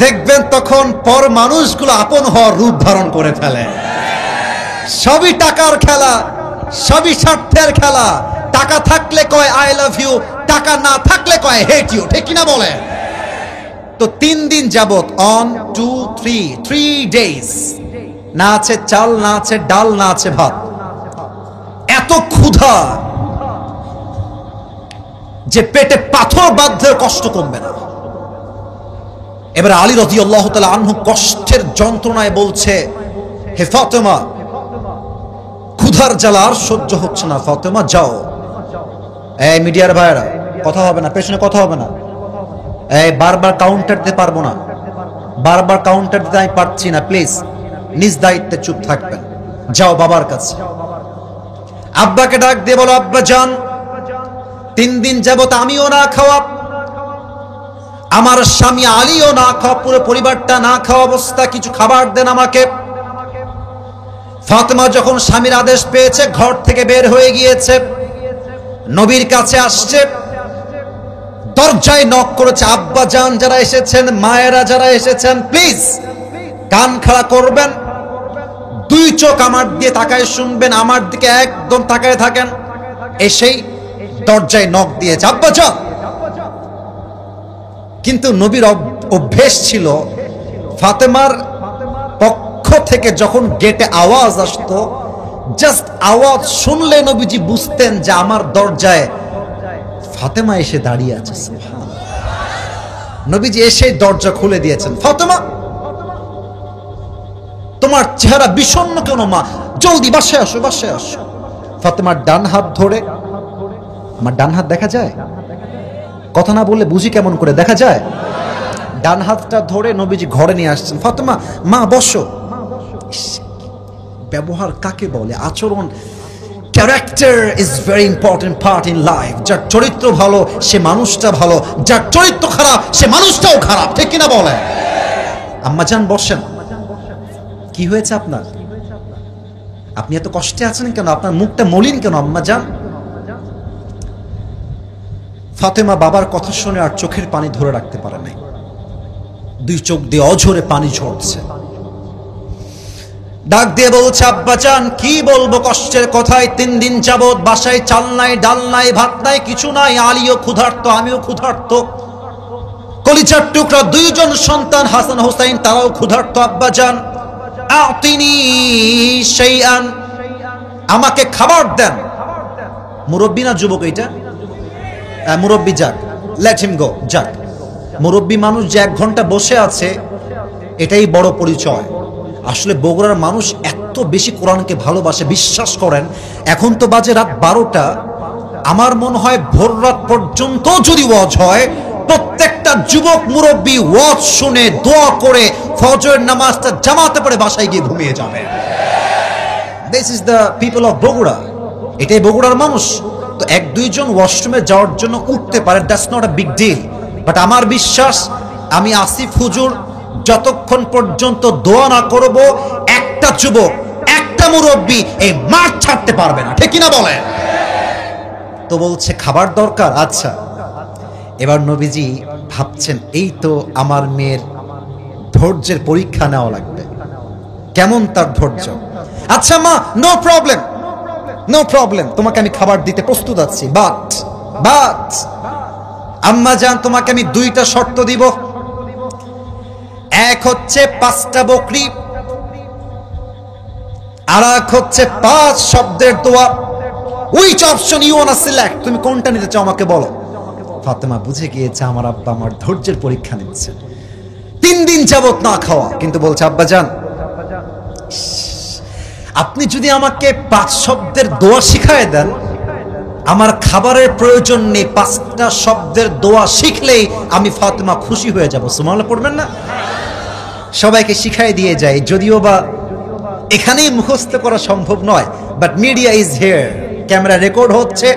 দেখবেন তখন পর মানুষগুলো আপন হওয়ার রূপ ধারণ করে ফেলে। সবই টাকার খেলা, সবই স্বার্থের খেলা। টাকা থাকলে কয় আই লাভ ইউ, টাকা না থাকলে কয় হেট ইউ, ঠিক কিনা বলে? তো 3 দিন যাবত, 1 2 3 ডেজ, না আছে চাল, না আছে ডাল, না আছে ভাত। এত ক্ষুধা যে পেটে পাথর বাঁধলে কষ্ট কমবে না। এবার আলী রাদিয়াল্লাহু তাআলা আনহু কষ্টের যন্ত্রণায় বলছে, হে ফাতেমা, ক্ষুধার জ্বালা আর সহ্য হচ্ছে না, ফাতেমা যাও। এই মিডিয়ার ভাইরা, কথা হবে না, পেছনে কথা হবে না। এই বারবার কাউন্টার দিতে পারবো না, বারবার কাউন্টার দিতে আমি পারছি না, প্লিজ নিজ দায়িত্বে চুপ থাকবেন। যাও বাবার কাছে। আব্বাকে ডাক দিয়ে বলো, আব্বা যান, 3 দিন যাবত আমিও না খাওয়া, আমার স্বামী আলীও না খাওয়া, পুরো পরিবারটা না খাওয়া অবস্থা, কিছু খাবার দেন আমাকে। ফাতেমা যখন স্বামীর আদেশ পেয়েছে, ঘর থেকে বের হয়ে গিয়েছে, নবীর কাছে আসছে, দরজায় নক করেছে। আব্বা জান যারা এসেছেন, মায়েরা যারা এসেছেন, প্লিজ কান খাড়া করবেন, 2 চোখ আমার দিয়ে তাকায় শুনবেন, আমার দিকে একদম তাকায় থাকেন। এসেই দরজায় নক দিয়েছে, আব্বা যান। কিন্তু নবীর অভ্যেস ছিল, ফাতেমার পক্ষ থেকে যখন গেটে আওয়াজ আসতো, জাস্ট আওয়াজ শুনলে নবীজি বুঝতেন যে আমার দরজায় ফাতেমা এসে দাঁড়িয়ে আছে। সুবহানাল্লাহ। নবীজি এসে দরজা খুলে দিয়েছেন। ফাতেমা, তোমার চেহারা বিষণ্ণ কেন মা? জলদি বাসায় আসো, বাসায় আসো। ফাতেমার ডান হাত ধরে, আমার ডান হাত দেখা যায়? কথা না বললে বুঝি কেমন করে, দেখা যায়? ডান হাতটা ধরে নবীজি ঘরে নিয়ে আসছেন। ফাতেমা, মা বসো। ব্যবহার কাকে বলে? আচরণ। Character is very important part in life. যার চরিত্র ভালো সে মানুষটা ভালো, যার চরিত্র খারাপ সে মানুষটাও খারাপ, ঠিক কিনা বলে? আম্মাজান বসেন। কি হয়েছে আপনার? আপনি এত কষ্টে আছেন কেন? আপনার মুখটা মলিন কেন আম্মাজান? ফাতেমা বাবার কথা শুনে আর চোখের পানি ধরে রাখতে পারে নাই। দুই চোখ দিয়ে অঝরে পানি ঝরছে। ডাক দিয়ে বলছে, আব্বাজান কি বলবো কষ্টের কথায়। 3 দিন যাবত বাসায় চাল নাই, ডাল নাই, ভাত নাই, কিছু নাই। আলীও ক্ষুধার্ত, আমিও ক্ষুধার্ত। কলিজার টুকরা 2 জন সন্তান হাসান হোসাইন, তারাও ক্ষুধার্ত। আব্বাজান আতিনি শাইআন, আমাকে খাবার দেন। মুরব্বী না যুবক? এটা মুরব্বী, যাক, লেট হিম গো, যাক। মুরব্বী মানুষ যে 1 ঘন্টা বসে আছে এটাই বড় পরিচয়। আসলে বগুড়ার মানুষ এত বেশি কোরআনকে ভালোবাসে, বিশ্বাস করেন এখন তো বাজে রাত 12টা, আমার মনে হয় ভোর রাত পর্যন্ত যদি ওয়াজ হয়, প্রত্যেকটা যুবক মুরব্বী ওয়াজ শুনে দোয়া করে ফজরের নামাজটা জামাতে পড়ে বাসায় গিয়ে ঘুমিয়ে যাবে। This is the people of Bogura. এটাই বগুড়ার মানুষ। তো 1-2 জন ওয়াশরুমে যাওয়ার জন্য উঠতে পারে, that's not a big deal. But আমার বিশ্বাস, আমি আসিফ হুজুর যতক্ষণ পর্যন্ত দোয়া না করব, একটা যুবক, একটা মুরব্বী এই মাঠ ছাড়তে পারবে না, ঠিক কিনা বলে? তো বলছে খাবার দরকার। আচ্ছা, এবার নবীজি ভাবছেন এই তো আমার মেয়ের ধৈর্যের পরীক্ষা নেওয়া লাগবে, কেমন তার ধৈর্য। আচ্ছা মা, নো প্রবলেম, নো প্রবলেম, তোমাকে আমি খাবার দিতে প্রস্তুত আছি। বাট আম্মা জান, তোমাকে আমি 2টা শর্ত দিব। এক হচ্ছে 5টা বকরি, আর এক হচ্ছে 5 শব্দের দোয়া। Which option you want to select? তুমি কোনটা নিতে চাও আমাকে বলো। ফাতেমা বুঝে গিয়েছে আমার আব্বা আমার ধৈর্যের পরীক্ষা নিচ্ছে। 3 দিন যাবত না খাওয়া, কিন্তু বলছে আব্বা জান, আপনি যদি আমাকে 5 শব্দের দোয়া শিখায় দেন, আমার খাবারের প্রয়োজন নেই, 5টা শব্দের দোয়া শিখলেই আমি ফাতেমা খুশি হয়ে যাব। সুবহানাল্লাহ পড়বেন না? সবাইকে শিখাই দিয়ে যায়, যদিও বা এখানেই মুখস্থ করা সম্ভব নয়, but media is here, camera record হচ্ছে,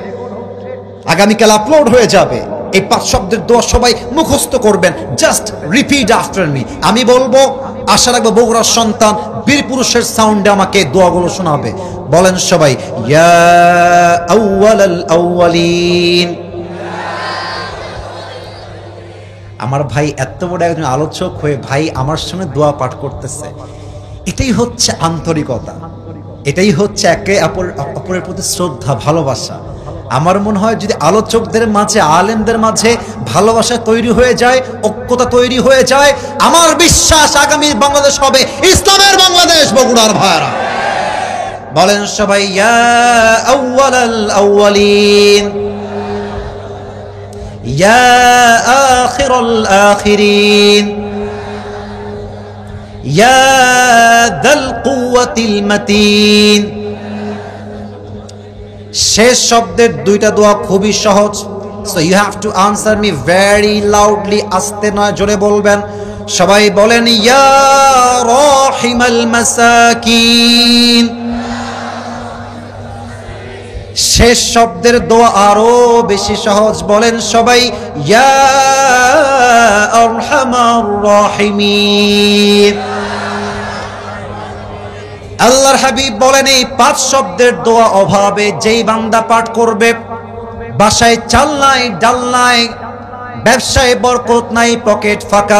আগামীকাল আপলোড হয়ে যাবে। এই 5 শব্দের দোয়া সবাই মুখস্থ করবেন। Just repeat after me. আমি বলবো, আশা রাখবো বগুড়ার সন্তান বীর পুরুষের সাউন্ডে আমাকে দোয়াগুলো শোনাবে। বলেন সবাই, ইয়া আউয়ালাল আউয়ালিন। আমার ভাই এত বড় একজন আলোচক হয়ে ভাই আমার সঙ্গে দোয়া পাঠ করতেছে, এটাই হচ্ছে আন্তরিকতা, এটাই হচ্ছে একে অপরের প্রতি শ্রদ্ধা, ভালোবাসা। আমার মনে হয় যদি আলোচকদের মাঝে, আলেমদের মাঝে ভালোবাসা তৈরি হয়ে যায়, ঐক্যতা তৈরি হয়ে যায়, আমার বিশ্বাস আগামী বাংলাদেশ হবে ইসলামের বাংলাদেশ। বগুড়ার ভাইরা বলেন সবাই, ইয়া আউয়ালাল আউয়ালিন, ইয়া আখিরাল আখিরিন, ইয়া যাল কুওয়াতিল মাতিন। শেষ শব্দের 2টা দোয়া খুবই সহজ। So you have to answer me very loudly, আস্তে নয়, জোরে বলবেন। সবাই বলেন, ইয়া রাহিমাল মাসাকিন। শেষ শব্দের দোয়া আরো বেশি সহজ, বলেন সবাই, ইয়া আরহামার রাহিমিন। আল্লাহর হাবিব বলেন, এই 5 শব্দের দোয়া অভাবে যেই বান্দা পাঠ করবে, বাসায় চাল নাই, ডাল নাই, ব্যবসায় বরকত নাই, পকেট ফাঁকা,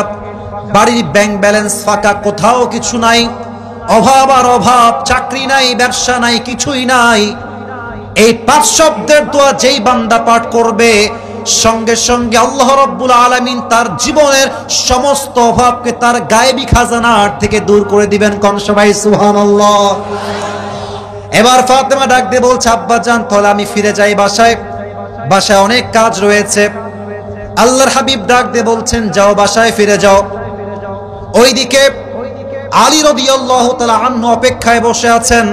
বাড়ির ব্যাংক ব্যালেন্স ফাঁকা, কোথাও কিছু নাই, অভাব আর অভাব, চাকরি নাই, ব্যবসা নাই, কিছুই নাই, এই 5 শব্দের দোয়া যেই বান্দা পাঠ করবে, সঙ্গে সঙ্গে আল্লাহ রাব্বুল আলামিন তার জীবনের সমস্ত অভাবকে তার গায়েবী খাজানার থেকে দূর করে দিবেন। কোন সবাই সুবহানাল্লাহ। এবার ফাতেমা ডাক দিয়ে বলছে, আব্বা জান, তাহলে আমি ফিরে যাই বাসায়। বাসায় অনেক কাজ রয়েছে। আল্লাহর হাবিব ডাক দিয়ে বলছেন, যাও বাসায় ফিরে যাও। ওইদিকে আলী রাদিয়াল্লাহু তাআলা আনহু অপেক্ষায় বসে আছেন,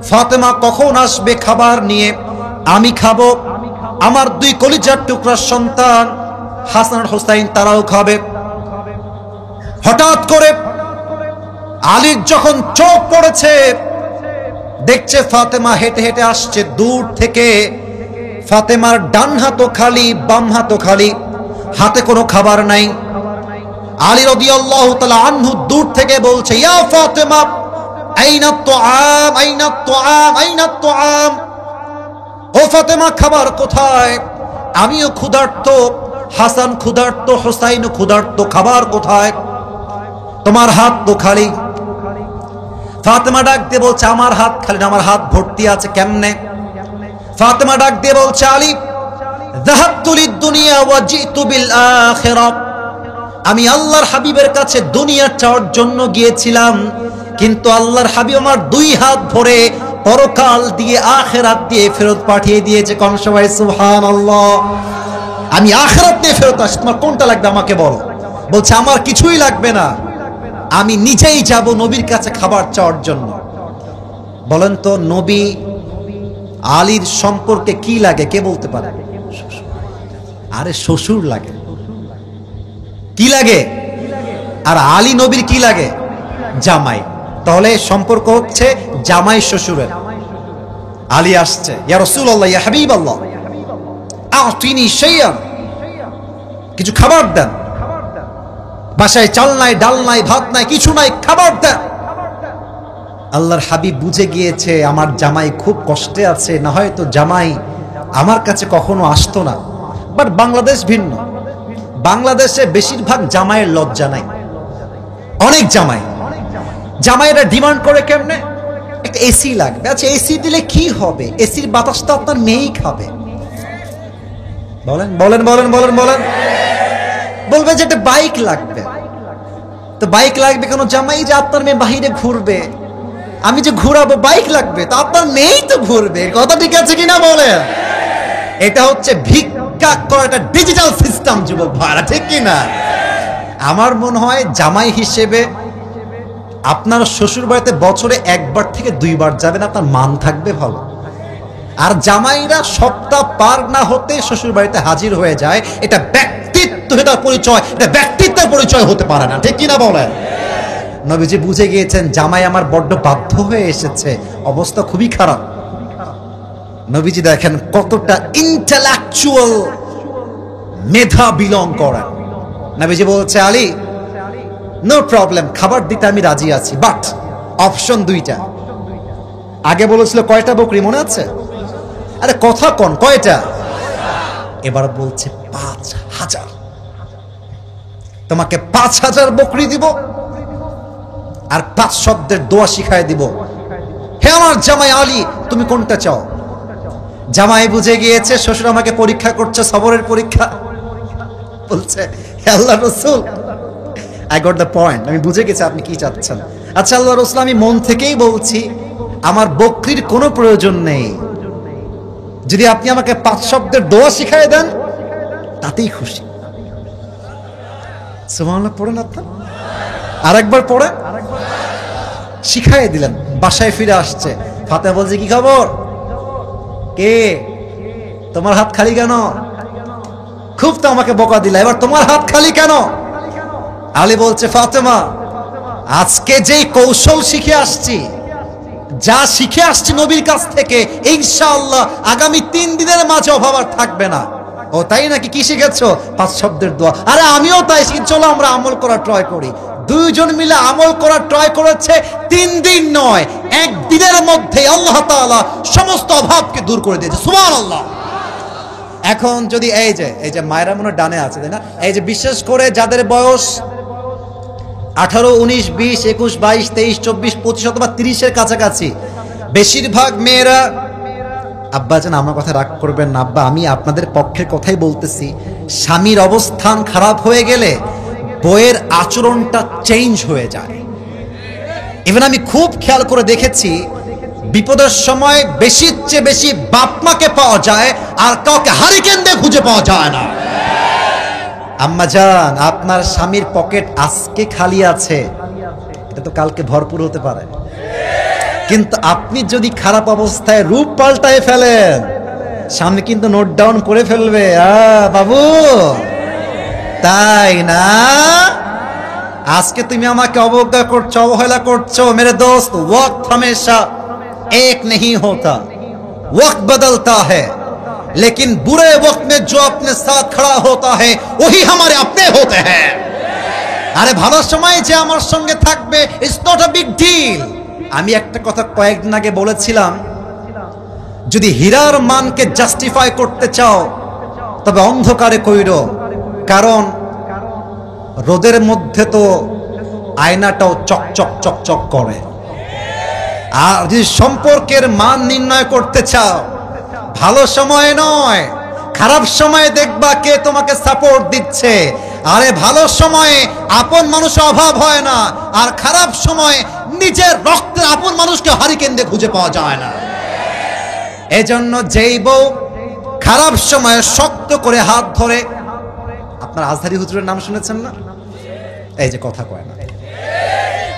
ফাতেমা কখন আসবে খাবার নিয়ে, আমি খাবো, আমার দুই কলিজার টুকরার সন্তান হাসান আর হুসাইন তারাও খাবে। হঠাৎ করে আলীর যখন চোখ পড়েছে, দেখছে ফাতেমা হেঁটে হেঁটে আসছে দূর থেকে। ফাতেমার ডান হাতও খালি, বাম হাতও খালি, হাতে কোনো খাবার নাই। আলী রাদিয়াল্লাহু তাআলা আনহু দূর থেকে বলছে, ইয়া ফাতেমা আইনা তুআম, আইনা তুআম, আইনা তুআম। ও ফাতেমা, খাবার কোথায়? আমিও ক্ষুধার্ত, হাসান ক্ষুধার্ত, হুসাইনও ক্ষুধার্ত, খাবার কোথায়? তোমার হাত তো খালি। ফাতেমা ডাক দিয়ে বলছে, আমার হাত খালি না, আমার হাত ভর্তি আছে। কেমনে? ফাতেমা ডাক দিয়ে বলছে, আলী, যাহাবতু লিদ-দুনিয়া ওয়া জিতু বিল আখিরাহ। আমি আল্লাহর হাবিবের কাছে দুনিয়া চাওয়ার জন্য গিয়েছিলাম, কিন্তু আল্লাহর হাবিব আমার দুই হাত ভরে পরকাল দিয়ে আখিরাত দিয়ে ফেরত পাঠিয়ে দিয়েছে। কোন সবাই সুবহানাল্লাহ। আমি আখিরাত দিয়ে ফেরত আসছি, তোমার কোনটা লাগবে আমাকে বলো। বলছে, আমার কিছুই লাগবে না, আমি নিজেই যাব নবীর কাছে খাবার চাওয়ার জন্য। বলেন তো, নবী আলীর সম্পর্কে কি লাগে কে বলতে পারে? আরে শ্বশুর লাগে। কি লাগে? আর আলী নবীর কি লাগে? জামাই। তাহলে সম্পর্ক হচ্ছে জামাই শ্বশুরের। আলী আসছে, ইয়া রাসূলুল্লাহ, ইয়া হাবিবাল্লাহ, আতিনি শাইআন, কিছু খাবার দেন। বাসায় চাল নাই, ডাল নাই, ভাত নাই, কিছু নাই, খাবার দেন। আল্লাহর হাবিব বুঝে গিয়েছে আমার জামাই খুব কষ্টে আছে, না হয়তো জামাই আমার কাছে কখনো আসতো না। বাট বাংলাদেশ ভিন্ন। বাংলাদেশে বেশিরভাগ জামাইয়ের লজ্জা নাই। অনেক জামাইরা ডিমান্ড করে কেমনে? একটা এসি লাগবে। আচ্ছা, এসি দিলে কি হবে? এসির বাতাস তো আপনার মেয়েই খাবে। বলেন বলেন বলেন বলেন বলেন। বলবে যে একটা বাইক লাগবে। তো বাইক লাগবে কেন? জামাই যে আপনার মেয়ে বাহিরে ঘুরবে, আমি যে ঘুরাবো, বাইক লাগবে, তো আপনার মেয়েই তো ঘুরবে। কথা ঠিক আছে কিনা বলেন? এটা হচ্ছে ভিক্ষা করা একটা ডিজিটাল সিস্টেম যুবক ভাইরা, ঠিক কিনা? আমার মনে হয় জামাই হিসেবে আপনার শ্বশুর বাড়িতে বছরে একবার থেকে দুইবার যাবেন, আপনার মান থাকবে ভালো। আর জামাইরা সপ্তাহ পার না হতে শ্বশুর বাড়িতে হাজির হয়ে যায়, এটা ব্যক্তিত্বের পরিচয়, এটা ব্যক্তিত্বের পরিচয় হতে পারে না, ঠিক কিনা বলেন? নবীজি বুঝে গিয়েছেন জামাই আমার বড্ড বাধ্য হয়ে এসেছে, অবস্থা খুবই খারাপ। নবীজি দেখেন কতটা ইন্টেলেকচুয়াল মেধা বিলং করেন। নবীজি বলছে, আলী, নো প্রবলেম, খাবার দিতে আমি রাজি আছি, বাট অপশন দুইটা। আগে বলেছিল কয়টা বকরি, মনে আছে? আরে কথা কোন, কয়টা? এবার বলছে ৫,০০০। তোমাকে ৫,০০০ বকরি দিব আর ৫ শব্দের দোয়া শিখায় দিব। হে আমার জামাই আলী, তুমি কোনটা চাও? জামাই বুঝে গিয়েছে শ্বশুর আমাকে পরীক্ষা করছে, সবরের পরীক্ষা। বলছে, হে আল্লাহর রাসূল, আই গট দ্য পয়েন্ট, আমি বুঝে গেছি আপনি কি চাচ্ছেন। আচ্ছা আল্লাহর রাসূল, আমি মন থেকেই বলছি আমার বকরির কোনো প্রয়োজন নেই, যদি আপনি আমাকে ৫ শব্দের দোয়া শিখায় দেন তাতেই খুশি। সুবহানাল্লাহ পড়েন আপনার, আরেকবার পড়েন। শিখাই দিলেন। বাসায় ফিরে আসছে, ফাতেমা বলছে, কি খবর? কে? তোমার হাত খালি কেন? খুব তো আমাকে বকা দিলা, এবার তোমার হাত খালি কেন? আলী বলছে, ফাতেমা, আজকে যেই কৌশল শিখে আসছি, যা শিখে আসছি নবীর কাছ থেকে, ইনশাআল্লাহ আগামী 3 দিনের মাঝে অভাব আর থাকবে না। ও তাই নাকি? কি শিখেছো? ৫ শব্দের দোয়া। আরে আমিও তাই শিখি, চলো আমরা আমল করা ট্রাই করি। দুইজন মিলে আমল করা ট্রাই করেছে, 3 দিন নয়, 1 দিনের মধ্যে আল্লাহ তাআলা সমস্ত অভাবকে দূর করে দিয়েছে। সুবহানাল্লাহ। এখন যদি এই যে মায়েরা মনে ডানে আছে, তাই না? এই যে বিশেষ করে যাদের বয়স 18, 19, 20, 21, 22, 23, 24, 25 অথবা 30-এর কাছাকাছি, বেশিরভাগ মেয়েরা, আব্বাজান আমার কথা রাগ করবেন না আব্বা, আমি আপনাদের পক্ষের কথাই বলতেছি, স্বামীর অবস্থান খারাপ হয়ে গেলে বউয়ের আচরণটা চেঞ্জ হয়ে যায়। ইভেন আমি খুব খেয়াল করে দেখেছি, বিপদের সময় বেশির চেয়ে বেশি বাপ মাকে পাওয়া যায়, আর কাউকে হারিকেন দিয়ে খুঁজে পাওয়া যায় না। আম্মা জান, আপনার স্বামীর পকেট আজকে খালি আছে, এটা তো কালকে ভরপুর হতে পারে। কিন্তু আপনি যদি খারাপ অবস্থায় রূপ পাল্টায় ফেলেন, সামনে কিন্তু নোট ডাউন করে ফেলবে, বাবু তাই না? আজকে তুমি আমাকে অবজ্ঞা করছো, অবহেলা করছো। মেরে দোস্ত, ওয়াক্ত हमेशा एक नहीं होता, वक्त बदलता है, लेकिन बुरे वक्त में जो अपने साथ खड़ा होता है वही हमारे अपने होते हैं। আরে ভালো সময় যে আমার সঙ্গে থাকবে, it's not a big deal. আমি একটা কথা কয়েকদিন আগে বলেছিলাম, যদি হীরার মানকে জাস্টিফাই করতে চাও তবে অন্ধকারে কইরো, কারণ রোদের মধ্যে তো আয়নাটাও চকচক চকচক করে। আর যদি সম্পর্কের মান নির্ণয় করতে চাও, ভালো সময় নয়, খারাপ সময়ে দেখবা কে তোমাকে সাপোর্ট দিচ্ছে। আরে ভালো সময়ে আপন মানুষ অভাব হয় না, আর খারাপ সময়ে নিজের রক্তের আপন মানুষকে হারিকেন দিয়ে খুঁজে পাওয়া যায় না। এজন্য যেই বউ খারাপ সময়ে শক্ত করে হাত ধরে, আপনার আজহারি হুজুরের নাম শুনেছেন না? এই যে কথা কয় না,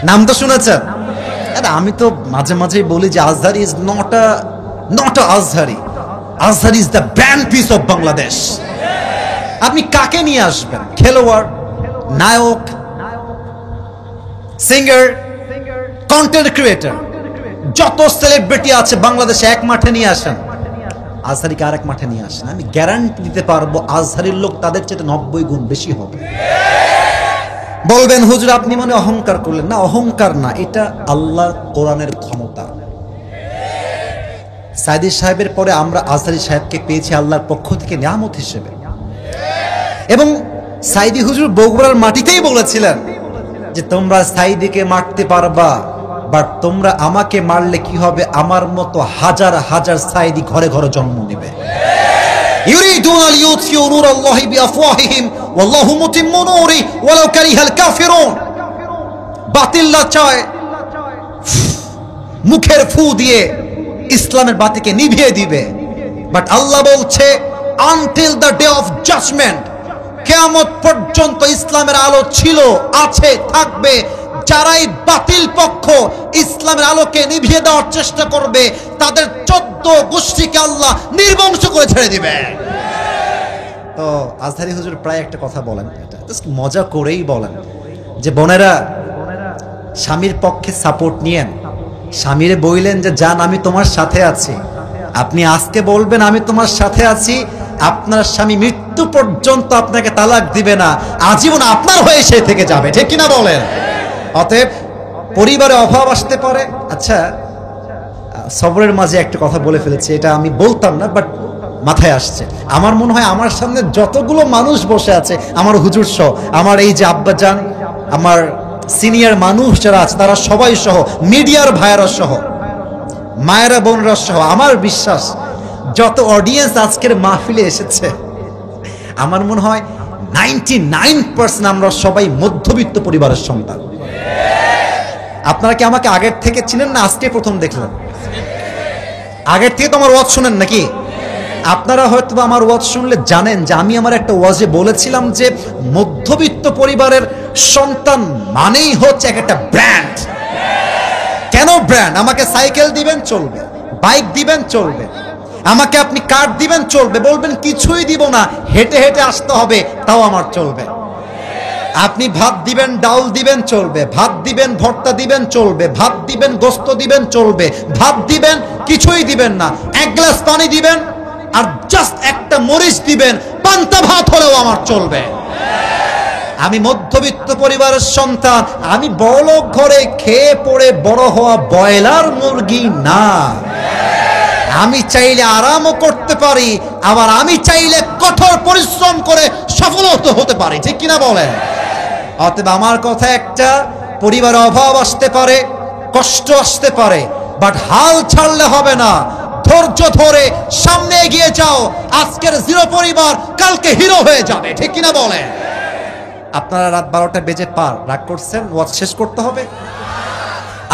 নাম তো শুনেছেন। আমি তো মাঝে মাঝেই বলি যে Azhari is not a Azhari, Azhari is the brand piece of Bangladesh. আপনি কাকে নিয়ে আসবেন? খেলোয়াড়, নায়ক, সিঙ্গার, কন্টেন্ট ক্রিয়েটর, যত সেলিব্রিটি আছে বাংলাদেশে এক মাঠে নিয়ে আসেন, আজহারিকে আরেক মাঠে নিয়ে আসেন। আমি গ্যারান্টি দিতে পারবো আজহারির লোক তাদের চেয়ে 90 গুণ বেশি হবে। বলবেন হুজুর আপনি মনে অহংকার করলেন। না, অহংকার না, এটা আল্লাহর কোরআনের ক্ষমতা। সাইদি সাহেবের পরে আমরা আজহারি সাহেবকে পেয়েছি আল্লাহর পক্ষ থেকে নিয়ামত হিসেবে। এবং সাইদি হুজুর বগুড়ার মাটিতেই বলেছিলেন যে তোমরা সাইদিকে মারতে পারবা, বাট তোমরা আমাকে মারলে কি হবে, আমার মতো হাজার হাজার সাইদি ঘরে ঘরে জন্ম নেবে। ইউরিদুনা লিইউতফিউ নূরাল্লাহি বিআফওয়াহিহিম ওয়াল্লাহু মুতিম্মু নূরিহি ওয়ালাউ কারিহাল কাফিরুন। বাতিলরা চায় মুখের ফু দিয়ে ইসলামের বাতিকে নিভিয়ে দিবে, বাট আল্লাহ বলছে until the day of judgement, কিয়ামত পর্যন্ত ইসলামের আলো ছিল, আছে, থাকবে। যারাই বাতিল পক্ষ ইসলামের আলোকে নিভিয়ে দেওয়ার চেষ্টা করবে, তাদের 14 গোষ্ঠীকে আল্লাহ নির্বংশ করে ছেড়ে দিবে। তো আজহারি হুজুর প্রায় একটা কথা বলেন, এটা জাস্ট মজা করেই বলেন যে বোনেরা, স্বামীর পক্ষে সাপোর্ট নিয়েন। স্বামীরে বললেন যে জান আমি তোমার সাথে আছি, আপনি আজকে বলবেন আমি তোমার সাথে আছি, আপনার স্বামী মৃত্যু পর্যন্ত আপনাকে তালাক দিবে না, আজীবন আপনার হয়ে সে থেকে যাবে, ঠিক কিনা বলেন? অতএব পরিবারে অভাব আসতে পারে। আচ্ছা, সবরের মাঝে একটা কথা বলে ফেলেছি, এটা আমি বলতাম না, বাট মাথায় আসছে। আমার মনে হয় আমার সামনে যতগুলো মানুষ বসে আছে, আমার হুজুর সহ, আমার এই যে আব্বাজান, আমার সিনিয়র মানুষ যারা আছে তারা সবাই সহ, মিডিয়ার ভাইয়েরা সহ, মায়েরা বোনরা সহ, আমার বিশ্বাস যত অডিয়েন্স আজকের মাহফিলে এসেছে, আমার মনে হয় 99% আমরা সবাই মধ্যবিত্ত পরিবারের সন্তান। আপনারা কি আমাকে আগের থেকে চিনেন না আজকে প্রথম দেখলেন? আগের থেকে তো আমার ওয়াজ শুনেন নাকি? আপনারা হয়তো আমার ওয়াজ শুনলে জানেন যে আমি আমার একটা ওয়াজে বলেছিলাম যে মধ্যবিত্ত পরিবারের সন্তান মানেই হচ্ছে একটা ব্র্যান্ড। কেন ব্র্যান্ড? আমাকে সাইকেল দিবেন চলবে, বাইক দিবেন চলবে, আমাকে আপনি কার্ড দিবেন চলবে, বলবেন কিছুই দিব না, হেঁটে হেঁটে আসতে হবে, তাও আমার চলবে। আপনি ভাত দিবেন, ডাল দিবেন চলবে, ভাত দিবেন, ভর্তা দিবেন চলবে, ভাত দিবেন, গোস্ত দিবেন চলবে, ভাত দিবেন, কিছুই দিবেন না, এক গ্লাস পানি দিবেন আর জাস্ট একটা মরিচ দিবেন, পান্তা ভাত হলেও আমার চলবে। আমি মধ্যবিত্ত পরিবারের সন্তান, আমি বড়লোক ঘরে খেয়ে পড়ে বড় হওয়া ব্রয়লার মুরগি না। আমি চাইলে আরামও করতে পারি, আবার আমি চাইলে কঠোর পরিশ্রম করে সফল হতে পারি, ঠিক কিনা বলেন? অতএব আমার কথা একটা, পরিবারে অভাব আসতে পারে, কষ্ট আসতে পারে, বাট হাল ছাড়লে হবে না। ধৈর্য ধরে সামনে এগিয়ে যাও, আজকের জিরো পরিবার কালকে হিরো হয়ে যাবে, ঠিক কিনা বলেন? আপনারা রাত 12টা বেজে পার রাগ করছেন, ওয়াজ শেষ করতে হবে।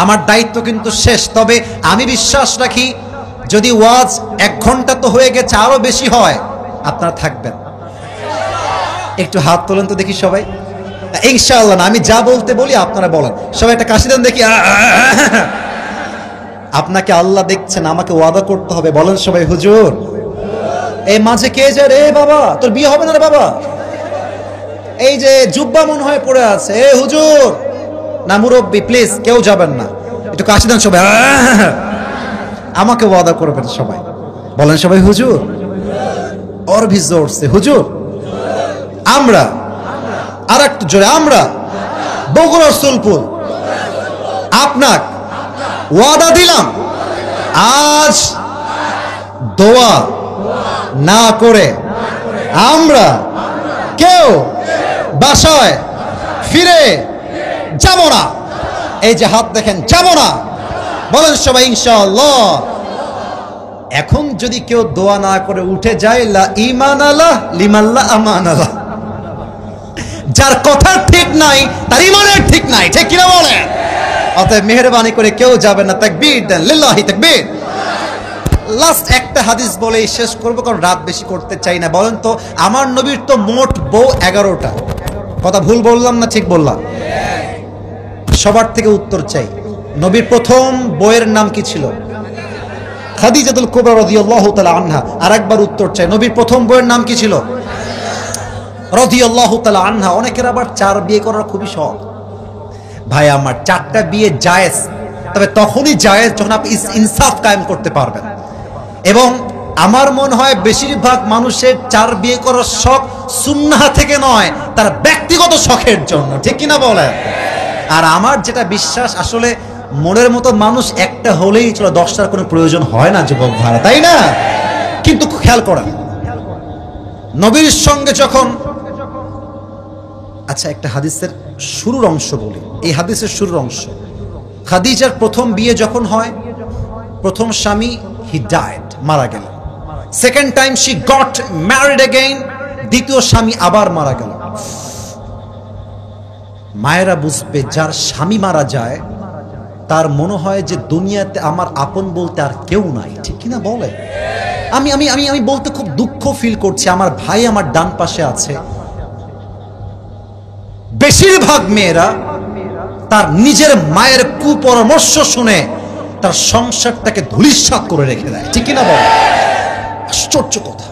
আমার দায়িত্ব কিন্তু শেষ। তবে আমি বিশ্বাস রাখি যদি ওয়াজ 1 ঘন্টা তো হয়ে গেছে, আরো বেশি হয়, আপনারা থাকবেন। একটু হাত তোলেন তো দেখি সবাই। ইনশাআল্লাহ না, আমি যা বলতে বলি আপনারা বলেন। সবাই একটা কাশি দেন দেখি। আপনাকে আল্লাহ দেখছেন, আমাকে ওয়াদা করতে হবে। বলেন সবাই হুজুর। এই মাঝে কে যায় রে বাবা, তোর বিয়ে হবে না রে বাবা? এই যে জুব্বা মন হয়ে পড়ে আছে, এ হুজুর না মুরব্বি, প্লিজ কেউ যাবেন না, একটু কাশি দেন সবাই। আমাকে ওয়াদা করবেন সবাই। বলেন সবাই হুজুর। और भी जोर से হুজুর। আমরা আর একটু জোরে, আমরা বগুড়া সুলপুর আপনাক ওয়াদা দিলাম, আজ দোয়া না করে আমরা কেউ বাসায় ফিরে যাব না। এই যে হাত দেখেন, যাব না। বলেন সবাই ইনশাআল্লাহ। এখন যদি কেউ দোয়া না করে উঠে যায়, লা ঈমান আলাহ লিমান লা আমান আলাহ। যার কথা ঠিক নাই তার ঈমানের ঠিক নাই, ঠিক কিনা বলেন? অতএব মেহেরবানি করে কেউ যাবে না। তাকবীর দেন, লিল্লাহি তাকবীর। লাস্ট একটা হাদিস বলেই শেষ করবো, কারণ রাত বেশি করতে চাই না। বলেন তো, আমার নবীর তো মোট বউ 11টা। কথা ভুল বললাম না ঠিক বললাম? সবার থেকে উত্তর চাই। নবীর প্রথম বউয়ের নাম কি ছিল? খাদিজাতুল কুবরা রাদিয়াল্লাহু তাআলা আনহা। আরেকবার উত্তর চাই, নবীর প্রথম বউয়ের নাম কি ছিল? রাদিয়াল্লাহু তাআলা আনহা। অনেকের আবার 4 বিয়ে করার খুবই শখ। ভাই আমার 4টা বিয়ে জায়েজ, তবে তখনই জায়েজ যখন আপনি ইনসাফ কায়েম করতে পারবেন। এবং আমার মনে হয় বেশিরভাগ মানুষের 4 বিয়ে করার শখ সুন্নাহ থেকে নয়, তার ব্যক্তিগত শখের জন্য, ঠিক কিনা বলেন? আর আমার যেটা বিশ্বাস, আসলে মনের মতো মানুষ একটা হলেই চলো, 10টার কোনো প্রয়োজন হয় না যুবক ভাড়া, তাই না? কিন্তু খেয়াল করেন, নবীর সঙ্গে যখন, আচ্ছা একটা হাদিসের শুরুর অংশ বলি। এই হাদিসের শুরুর অংশ, খাদিজার প্রথম বিয়ে যখন হয়, প্রথম স্বামী হি ডায়েড, মারা গেল। Second time she got married again, দ্বিতীয় স্বামী আবার মারা গেল। মায়েরা বুঝবে, যার স্বামী মারা যায় তার মনে হয় যে দুনিয়াতে আমার আপন বলতে আর কেউ নাই, ঠিক কিনা বলে? আমি আমি আমি আমি বলতে খুব দুঃখ ফিল করছি, আমার ভাই আমার ডান পাশে আছে। বেশিরভাগ মেয়েরা তার নিজের মায়ের কুপরামর্শ শুনে তার সংসারটাকে ধূলিসাৎ করে রেখে দেয়, ঠিক কিনা বলে? আশ্চর্য কথা।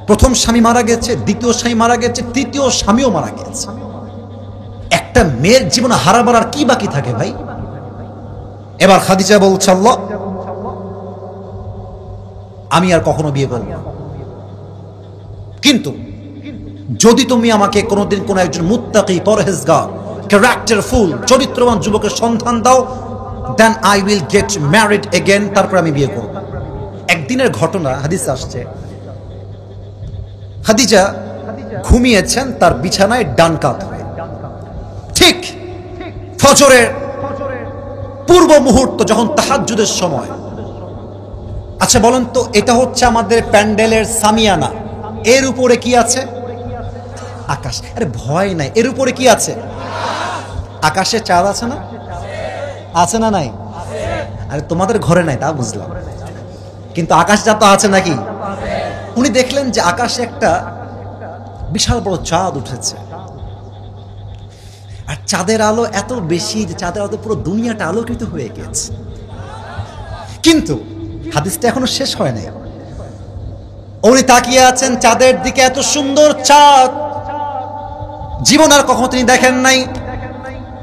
প্রথম স্বামী মারা গেছে, দ্বিতীয় স্বামী মারা গেছে, তৃতীয় স্বামীও মারা গেছে। একটা মেয়ের জীবনে হারাবার আর কি বাকি থাকে ভাই? এবার খাদিজা বলছে, আল্লাহ আমি আর কখনো বিয়ে করব না, কিন্তু যদি তুমি আমাকে কোনোদিন কোনো একজন মুত্তাকি, পরহেজগার, ক্যারেক্টারফুল, চরিত্রবান যুবকের সন্ধান দাও, then I will get married again, তারপর আমি বিয়ে করব। একদিনের ঘটনা হাদিসে আসছে, খাদিজা ঘুমিয়েছেন তার বিছানায় ডান কাত হয়ে। ঠিক ফজরের পূর্ব মুহূর্ত, যখন তাহাজ্জুদের সময়। আচ্ছা বলেন তো, এটা হচ্ছে আমাদের প্যান্ডেলের সামিয়ানা, এর উপরে কি আছে? আকাশ। আরে ভয় নাই, এর উপরে কি আছে? আকাশে চাঁদ আছে না? আছে না নাই? আরে তোমাদের ঘরে নাই তা বুঝলাম, কিন্তু আকাশ যা তো আছে নাকি? উনি দেখলেন যে আকাশে একটা বিশাল বড় চাঁদ উঠেছে, আর চাঁদের আলো এত বেশি যে চাঁদের আলো পুরো দুনিয়াটা আলোকিত হয়ে গেছে। কিন্তু হাদিসটা এখনো শেষ হয় নাই। উনি তাকিয়ে আছেন চাঁদের দিকে, এত সুন্দর চাঁদ জীবন আর কখনো তিনি দেখেন নাই।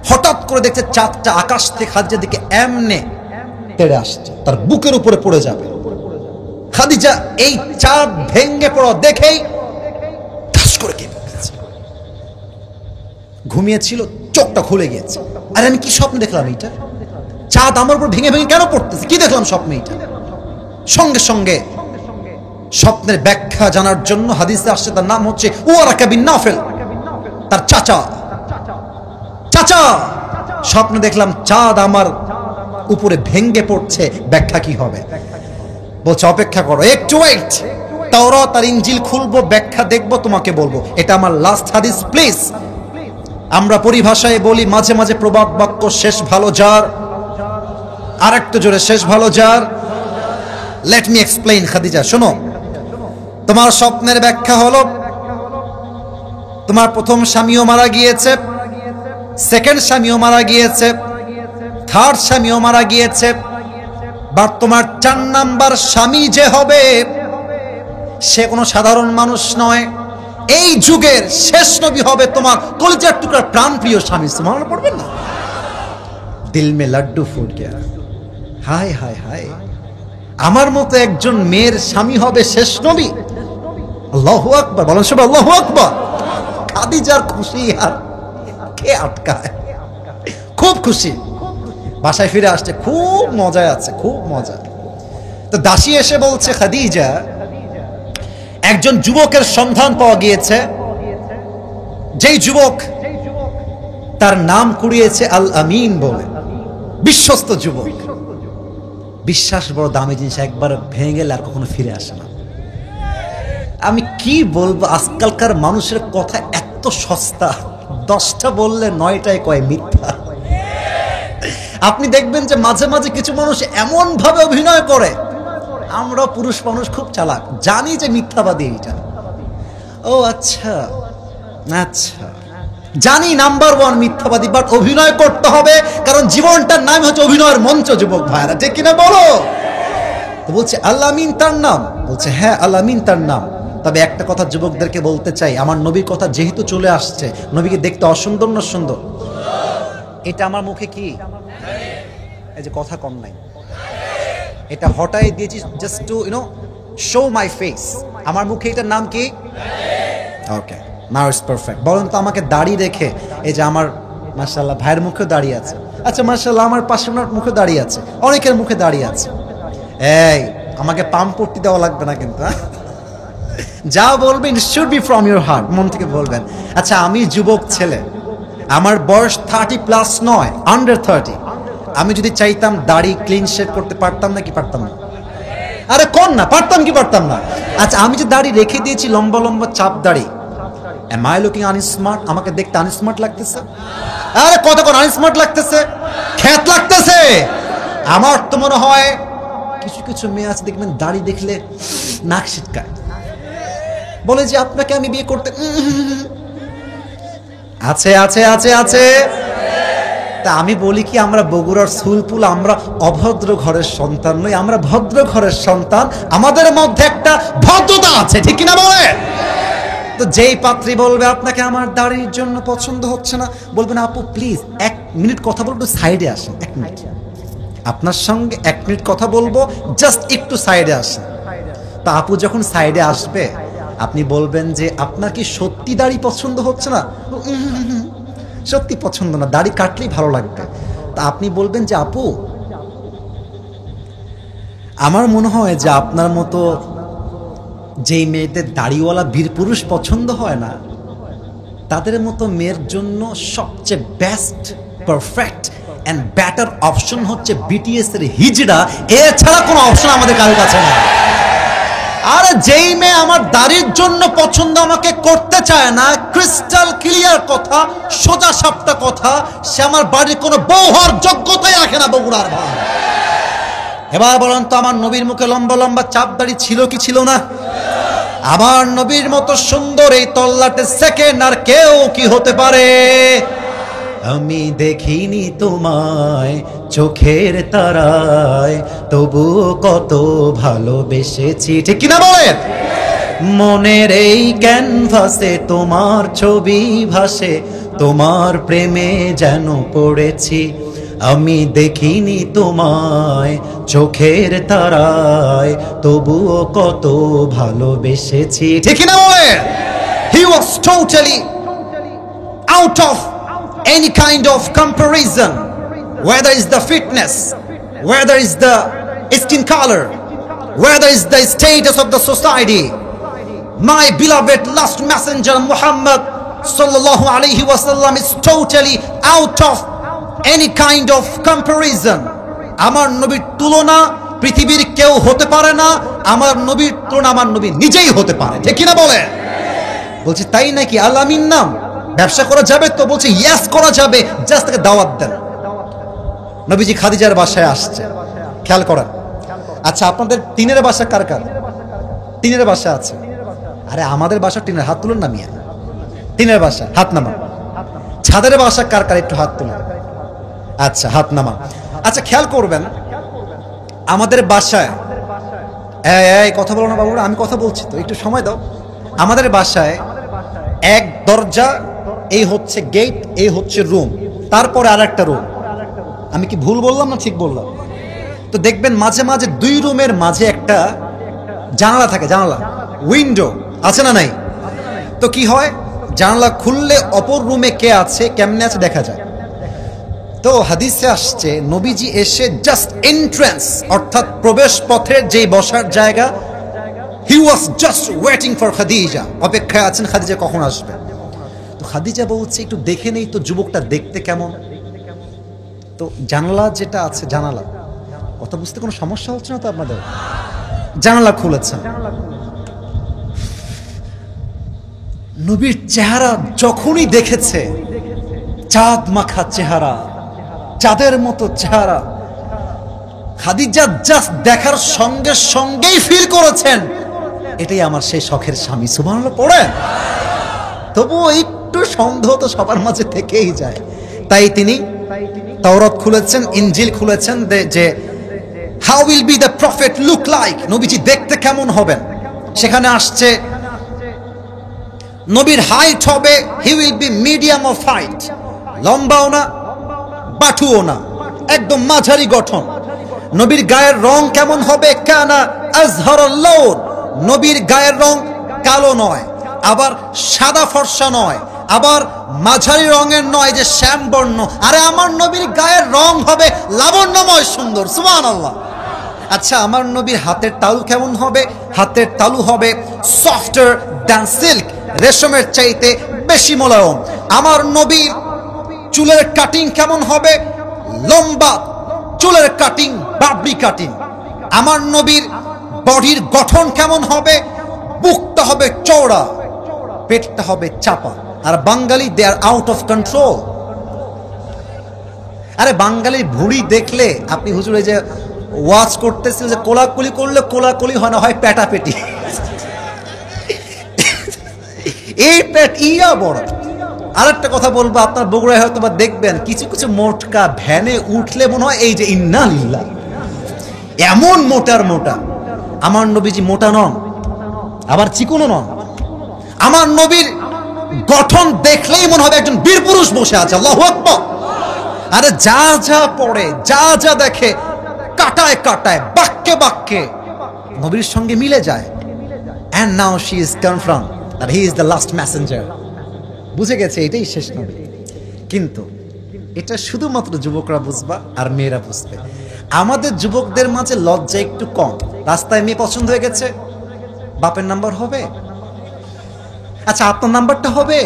হঠাৎ করে দেখছে চাঁদটা আকাশ থেকে খাদিজার দিকে এমনে তেড়ে আসছে, তার বুকের উপরে পড়ে যাবে। খাদিজা এই চাঁদ ভেঙে পড়া দেখেই ঠাস করে কেঁপে উঠেছে। ঘুমিয়েছিল, চোখটা খুলে গিয়েছে। আরে আমি কি স্বপ্ন দেখলাম? এইটা চাঁদ আমার উপর ভেঙে ভেঙে কেন পড়তেছে? কি দেখলাম স্বপ্নে? এইটা সঙ্গে সঙ্গে স্বপ্নের ব্যাখ্যা জানার জন্য হাদিসে আসছে, তার নাম হচ্ছে ওয়ারাকা বিন নাফেল, তার চাচা। চাচা, স্বপ্নে দেখলাম চাঁদ আমার উপরে ভেঙে পড়ছে, ব্যাখ্যা কি হবে? বলছে অপেক্ষা করো, একটু ওয়েট, তাওরাত আর ইনজিল খুলবো, ব্যাখ্যা দেখবো, তোমাকে বলবো। এটা আমার লাস্ট হাদিস প্লিজ। আমরা পরিভাষায় বলি মাঝে মাঝে প্রবাদ বাক্য, শেষ ভালো যার আর একটু জোরে, শেষ ভালো যার। লেট মি এক্সপ্লেইন খাদিজা, শোনো, তোমার স্বপ্নের ব্যাখ্যা হলো তোমার প্রথম স্বামীও মারা গিয়েছে, সেকেন্ড স্বামীও মারা গিয়েছে, থার্ড স্বামীও মারা গিয়েছে, বা তোমার 4 নাম্বার স্বামী যে হবে সে কোনো সাধারণ মানুষ নয়, এই যুগের শেষ নবী হবে তোমার কলিজার টুকরার প্রাণপ্রিয় স্বামী। সুবহানাল্লাহ পড়বেন না? দিল মে লাড্ডু ফুট গয়া। হায় হায় হায়, আমার মতো একজন মেয়ের স্বামী হবে শেষ নবী। আল্লাহু আকবার, বলেন সবাই আল্লাহু আকবার। খাদিজার খুশি আর কে আটকায়, খুব খুশি। বাসায় ফিরে আসছে, খুব মজায় আছে, খুব মজা। তো দাসী এসে বলছে, খাদিজা, একজন যুবকের সন্ধান পাওয়া গিয়েছে, যেই যুবক তার নাম কুড়িয়েছে আল আমিন বলে, বিশ্বস্ত যুবক। বিশ্বাস বড় দামি জিনিস, একবার ভেঙে গেলে আর কখনো ফিরে আসে না। আমি কি বলবো, আজকালকার মানুষের কথা এত সস্তা, 10টা বললে 9টায় কয় মিথ্যা। আপনি দেখবেন যে মাঝে মাঝে কিছু মানুষ এমন ভাবে অভিনয় করে, আমরা পুরুষ মানুষ খুব চালাক, জানি যে মিথ্যাবাদী এটা। ও আচ্ছা আচ্ছা, জানি নাম্বার 1 মিথ্যাবাদী, বাট অভিনয় করতে হবে, কারণ জীবনটার নাম হচ্ছে অভিনয়ের মঞ্চ। যুবক ভাইরা, ঠিক কিনা বলো? তো বলছে আল আমিন তার নাম, বলছে হ্যাঁ আল আমিন তার নাম। তবে একটা কথা যুবকদেরকে বলতে চাই, আমার নবীর কথা যেহেতু চলে আসছে, নবীকে দেখতে অসুন্দর না সুন্দর? এটা আমার মুখে কি, এই যে কথা কম নাই, এটা হটাই দিয়েছি just to show my face. আমার মুখে এটার নাম কি? ওকে, নাও ইটস পারফেক্ট। বলেন তো আমাকে দাড়ি রেখে, এই যে আমার মাশাআল্লাহ ভাইয়ের মুখেও দাঁড়িয়ে আছে, আচ্ছা মাশাআল্লাহ আমার পাশে ওনার মুখে দাঁড়িয়ে আছে, অনেকের মুখে দাঁড়িয়ে আছে। এই আমাকে পাম্প পট্টি দেওয়া লাগবে না কিন্তু, যা বলবেন should be from your heart, মন থেকে বলবেন। আচ্ছা আমি যুবক ছেলে, আমার বয়স 30+ নয়, আন্ডার 30। আমি যদি চাইতাম দাড়ি ক্লিন শেভ করতে পারতাম না কি পারতাম না? আরে কোন না, পারতাম কি পারতাম না? আচ্ছা আমি যে দাড়ি রেখে দিয়েছি, লম্বা লম্বা চাপ দাড়ি, am I looking unsmart? আমাকে দেখতে আনস্মার্ট লাগতেছে? আরে কতক্ষণ আনস্মার্ট লাগতেছে, খ্যাত লাগতেছে। আমার তো মনে হয় কিছু কিছু মেয়ে আছে দেখবেন দাড়ি দেখলে নাক ছিটকায়, বলে যে আপনাকে আমি বিয়ে করতে। আছে আছে আছে আছে। তা আমি বলি কি, আমরা বগুড়ার সুলপুল, আমরা অভদ্র ঘরের সন্তান নই, আমরা ভদ্র ঘরের সন্তান। আমাদের মধ্যে একটা ভদ্রতা আছে, ঠিক কিনা বলে? তো যেই পাত্রী বলবে আপনাকে আমার দাড়ির জন্য পছন্দ হচ্ছে না, বলবেন আপু প্লিজ 1 মিনিট কথা বলবো, সাইডে আসেন। 1 মিনিট আপনার সঙ্গে 1 মিনিট কথা বলবো, জাস্ট একটু সাইডে আসেন। তা আপু যখন সাইডে আসবে, আপনি বলবেন যে আপনার কি সত্যি দাড়ি পছন্দ হচ্ছে না? সত্যি পছন্দ না, দাড়ি কাটলেই ভালো লাগবে। তা আপনি বলবেন যে আপু আমার মনে হয় যে আপনার মতো যেই মেয়েদের দাড়িওয়ালা বীর পুরুষ পছন্দ হয় না, তাদের মতো মেয়ের জন্য সবচেয়ে best, perfect and better option হচ্ছে বিটিএস এর হিজড়া। এছাড়া কোনো অপশন আমাদের কারোর কাছে নেই। আর যেই মেয়ে আমার দাড়ির জন্য পছন্দ আমাকে করতে চায় না, ক্রিস্টাল ক্লিয়ার কথা, সোজা সাপটা কথা, সে আমার বাড়ির কোনো বউ হওয়ার যোগ্যতাই রাখে না। বগুড়ার ভাই, এবার বলেন তো আমার নবীর মুখে লম্বা লম্বা চাপ দাড়ি ছিল কি ছিল না? আমার নবীর মতো সুন্দর এই তল্লাটে সেকেন্ড আর কেউ কি হতে পারে? আমি দেখিনি তোমায় চোখের তারায়, তবু কত ভালোবেসেছি, ঠিক কিনা বলেন? মনের এই ক্যানভাসে তোমার ছবি ভাসে, তোমার প্রেমে যেন পড়েছি। আমি দেখিনি তোমায় চোখের তারায়, তবুও কত ভালোবেসেছি, ঠিক কিনা বলেন? He was totally out of any kind of comparison, whether it's the fitness, whether it's the skin color, whether it's the status of the society. My beloved last messenger Muhammad sallallahu alaihi wasallam is totally out of any kind of comparison. আমার নবীর তুলনা পৃথিবীর কেউ হতে পারে না, আমার নবীর তুলনা আমার নবী নিজেই হতে পারে, ঠিক কিনা বলে? বলছি তাই নাকি? আল আমিন নাম ব্যবসা করা যাবে তো? বলছে ইয়েস করা যাবে, জাস্ট তাকে দাওয়াত দেন। নবীজি খাদিজার বাসায় আসছে, খেয়াল করেন। আচ্ছা, আপনাদের টিনের বাসা কার কার? টিনের বাসা আছে? আরে আমাদের বাসা টিনের, হাত তুলুন না মিয়া। টিনের বাসা হাত নামা। ছাদের বাসা কার কার? একটু হাত তুলুন। আচ্ছা, হাত নামা। আচ্ছা, খেয়াল করবেন আমাদের বাসায়, এই কথা বলো না বাবুরা, আমি কথা বলছি তো, একটু সময় দাও। আমাদের বাসায় এক দরজা, এই হচ্ছে গেট, এই হচ্ছে রুম, তারপরে আর একটা রুম। আমি কি ভুল বললাম না ঠিক বললাম? তো দেখবেন মাঝে মাঝে দুই রুমের মাঝে একটা জানালা থাকে, জানালা, উইন্ডো আছে না নাই? তো কি হয়, জানালা খুললে অপর রুমে কে আছে, কেমনে আছে দেখা যায়। তো হাদিসে আসছে নবীজি এসে জাস্ট এন্ট্রান্স, অর্থাৎ প্রবেশ পথের যেই বসার জায়গা, he was just waiting for Khadija, অপেক্ষায় আছেন খাদিজা কখন আসবে। তো খাদিজা বলছে একটু দেখে নেই তো যুবকটা দেখতে কেমন। তো জানালা যেটা আছে, জানালা, কথা বুঝতে কোনো সমস্যা হচ্ছে না তো আপনাদের? জানালা খুলেছেন, নবীর চেহারা যখনই দেখেছে, চাঁদ মাখা চেহারা, চাঁদের মতো চেহারা, খাদিজা জাস্ট দেখার সঙ্গে সঙ্গেই ফিল করেছেন এটাই আমার সেই শখের স্বামী। সুবহানাল্লাহ পড়েন। তবুও একটু সন্দেহ তো সবার মাঝে থেকেই যায়। তাই তিনি তাওরাত খুলেছেন, ইনজিল খুলেছেন, যে how will be the prophet look like, নবীজি দেখতে কেমন হবেন। সেখানে আসছে নবীর হাইট হবে, he will be medium of height, লম্বাও না বাটুও না, একদম মাঝারি গঠন। নবীর গায়ের রং কেমন হবে, কানা আজহারুল লাউন, নবীর গায়ের রং কালো নয়, আবার সাদা ফর্সা নয়, আবার মাঝারি রঙের নয় যে শ্যামবর্ণ। আরে আমার নবীর গায়ের রং হবে লাবণ্যময় সুন্দর। সুবহানাল্লাহ। আচ্ছা, আমার নবীর হাতের তালু কেমন হবে? হাতের তালু হবে সফটার দ্যান সিল্ক, রেশমের চাইতে বেশি মোলায়ম। আমার নবীর চুলের কাটিং কেমন হবে? লম্বা চুলের কাটিং, বাবরি কাটিং। আমার নবীর বডির গঠন কেমন হবে? বুকটা হবে চওড়া, পেটটা হবে চাপা। আর বাঙালি, দে আর আউট অফ কন্ট্রোল। আরে বাঙালির ভুঁড়ি দেখলে আপনি হুজুর এই যে ওয়াজ করতেছিল যে কোলাকুলি করলে কোলাকুলি হয় না, হয় পেটাপেটি। এই পেট ইয়া বড়। আরেকটা কথা বলবো, আপনার বগুড়ায় হয়তো বা দেখবেন কিছু কিছু মোটকা ভ্যানে উঠলে মনে হয় এই যে ইন্না লিল্লাহ, এমন মোটার মোটা। আমার নবীজি মোটা নন, আবার চিকনও নন। আমার নবীর গঠন দেখলেই মনে হবে একজন বীর পুরুষ বসে আছে। আল্লাহু আকবার। আরে যা যা পড়ে, যা যা দেখে, কাটায় কাটায়, বাক্যে বাক্যে নবীর সঙ্গে মিলে যায়। And now she is confirmed that he is the last messenger. বুঝে গেছে এটাই শেষ নবী। কিন্তু এটা শুধুমাত্র যুবকরা বুঝবা আর মেয়েরা বুঝবে। আমাদের যুবকদের মাঝে লজ্জা একটু কম। রাস্তায় মেয়ে পছন্দ হয়ে গেছে, বাপের নাম্বার হবে? আচ্ছা, আপনার নাম্বারটা হবে?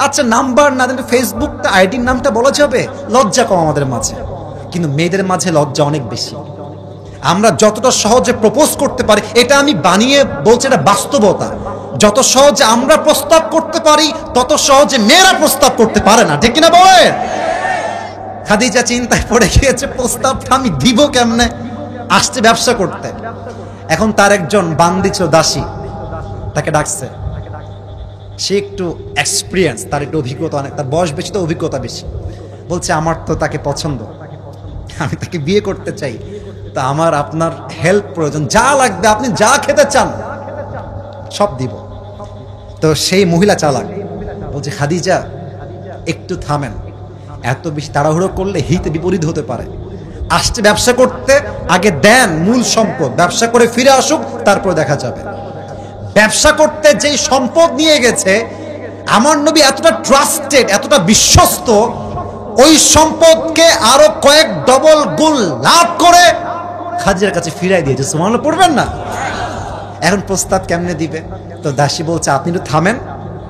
আচ্ছা, নাম্বার না দিলে ফেসবুকটা, আইডির নামটা বলা যাবে? লজ্জা কম আমাদের মাঝে। কিন্তু মেয়েদের মাঝে লজ্জা অনেক বেশি। আমরা যতটা সহজে প্রপোজ করতে পারি, এটা আমি বানিয়ে বলছি, এটা বাস্তবতা। যত সহজে আমরা প্রস্তাব করতে পারি, তত সহজে মেয়েরা প্রস্তাব করতে পারে না, ঠিক কিনা বলেন? খাদিজা চিন্তায় পড়ে গিয়েছে, প্রস্তাবটা আমি দিব কেমনে? আসছে ব্যবসা করতে। এখন তার একজন বান্দি ছিল, দাসী, তাকে ডাকছে। সে একটু এক্সপিরিয়েন্স, তার একটু অভিজ্ঞতা অনেক, তার বয়স বেশি তো অভিজ্ঞতা বেশি। বলছে আমার তো তাকে পছন্দ, আমি তাকে বিয়ে করতে চাই, তা আমার আপনার হেল্প প্রয়োজন, যা লাগবে, আপনি যা খেতে চান সব দিব। তো সেই মহিলা চালাক, বলছে খাদিজা একটু থামেন, এত বেশি তাড়াহুড়ো করলে হিতে বিপরীত হতে পারে। আসছে ব্যবসা করতে, আগে দেন মূল সম্পদ, ব্যবসা করে ফিরে আসুক, তারপর দেখা যাবে। ব্যবসা করতে যেই সম্পদ নিয়ে গেছে, আমার নবী এতটা ট্রাস্টেড, এতটা বিশ্বস্ত, ওই সম্পদকে আরো কয়েক ডবল গুণ লাভ করে খাদিজার কাছে ফিরাই দিয়েছে। সুবহানাল্লাহ পড়বেন না? এখন প্রস্তাব কেমনে দিবে? তো দাসী বলছে আপনি একটু থামেন,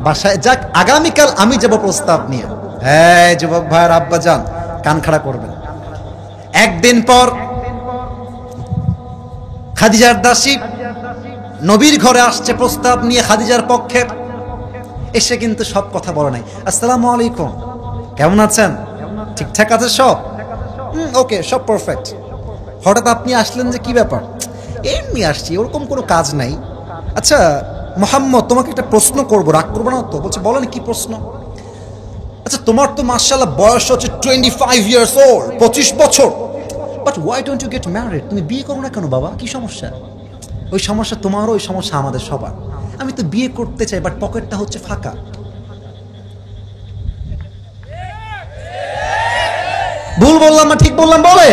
বাসায় যাক, আগামীকাল আমি যাব প্রস্তাব নিয়ে। হ্যাঁ যুবক ভাইয়ের আব্বা যান, কান খাড়া করবেন। একদিন পর খাদিজার দাসী নবীর ঘরে আসছে প্রস্তাব নিয়ে খাদিজার পক্ষে। এসে কিন্তু সব কথা বলে নাই। আসসালামু আলাইকুম, কেমন আছেন? ঠিকঠাক আছে সব? ওকে, সব পারফেক্ট। হঠাৎ আপনি আসলেন যে কি ব্যাপার? এমনি আসছি, ওরকম কোনো কাজ নাই। আচ্ছা মোহাম্মদ, তোমাকে একটা প্রশ্ন করবো, রাগ করবো না তো? বলছে বলেন কি প্রশ্ন। আচ্ছা তোমার তো মাশাআল্লাহ বয়স হচ্ছে 25 ইয়ার্স ওল্ড, 25 বছর, but why don't you get married? তুমি বিয়ে করো না কেন বাবা, কি সমস্যা? ওই সমস্যা তোমারও, ওই সমস্যা আমাদের সবার। আমি তো বিয়ে করতে চাই, বাট পকেটটা হচ্ছে ফাঁকা। ভুল বললাম না ঠিক বললাম বলে?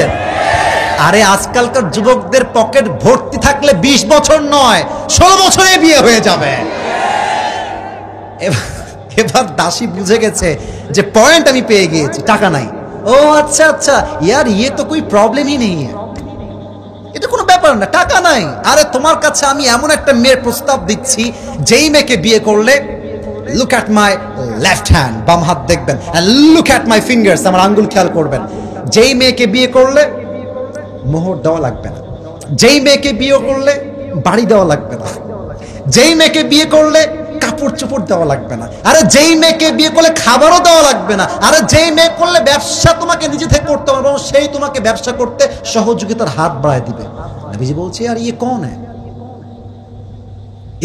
আরে আজকালকার যুবকদের পকেট ভর্তি থাকলে 20 বছর নয় 16 বছরে বিয়ে হয়ে যাবে। এবার দাসী বুঝে গেছে যে পয়েন্ট আমি পেয়ে গিয়েছি, টাকা নাই। ও আচ্ছা আচ্ছা, ইয়ার ইয়ে তো কোই প্রবলেমই নেই, এটা কোনো ব্যাপার না, টাকা নাই। আরে তোমার কাছে আমি এমন একটা মেয়ের প্রস্তাব দিচ্ছি, যেই মেয়েকে বিয়ে করলে, look at my left hand, বাম হাত দেখবেন, লুক অ্যাট মাই ফিঙ্গার্স, আমার আঙ্গুল খেয়াল করবেন। যেই মেয়েকে বিয়ে করলে মোহর দেওয়া লাগবে না, যেই মেয়েকে বিয়ে করলে বাড়ি দেওয়া লাগবে না, যেই মেয়েকে বিয়ে করলে কাপড় চোপড় দেওয়া লাগবে না, আরে যেই মেয়েকে বিয়ে করলে খাবারও দেওয়া লাগবে না, আরে যেই মেয়ে করলে ব্যবসা তোমাকে নিজে থেকে করতে হবে এবং সেই তোমাকে ব্যবসা করতে সহযোগিতার হাত বাড়ায় দিবে। নবীজি বলছে আর ইয়ে কোন হ্যাঁ,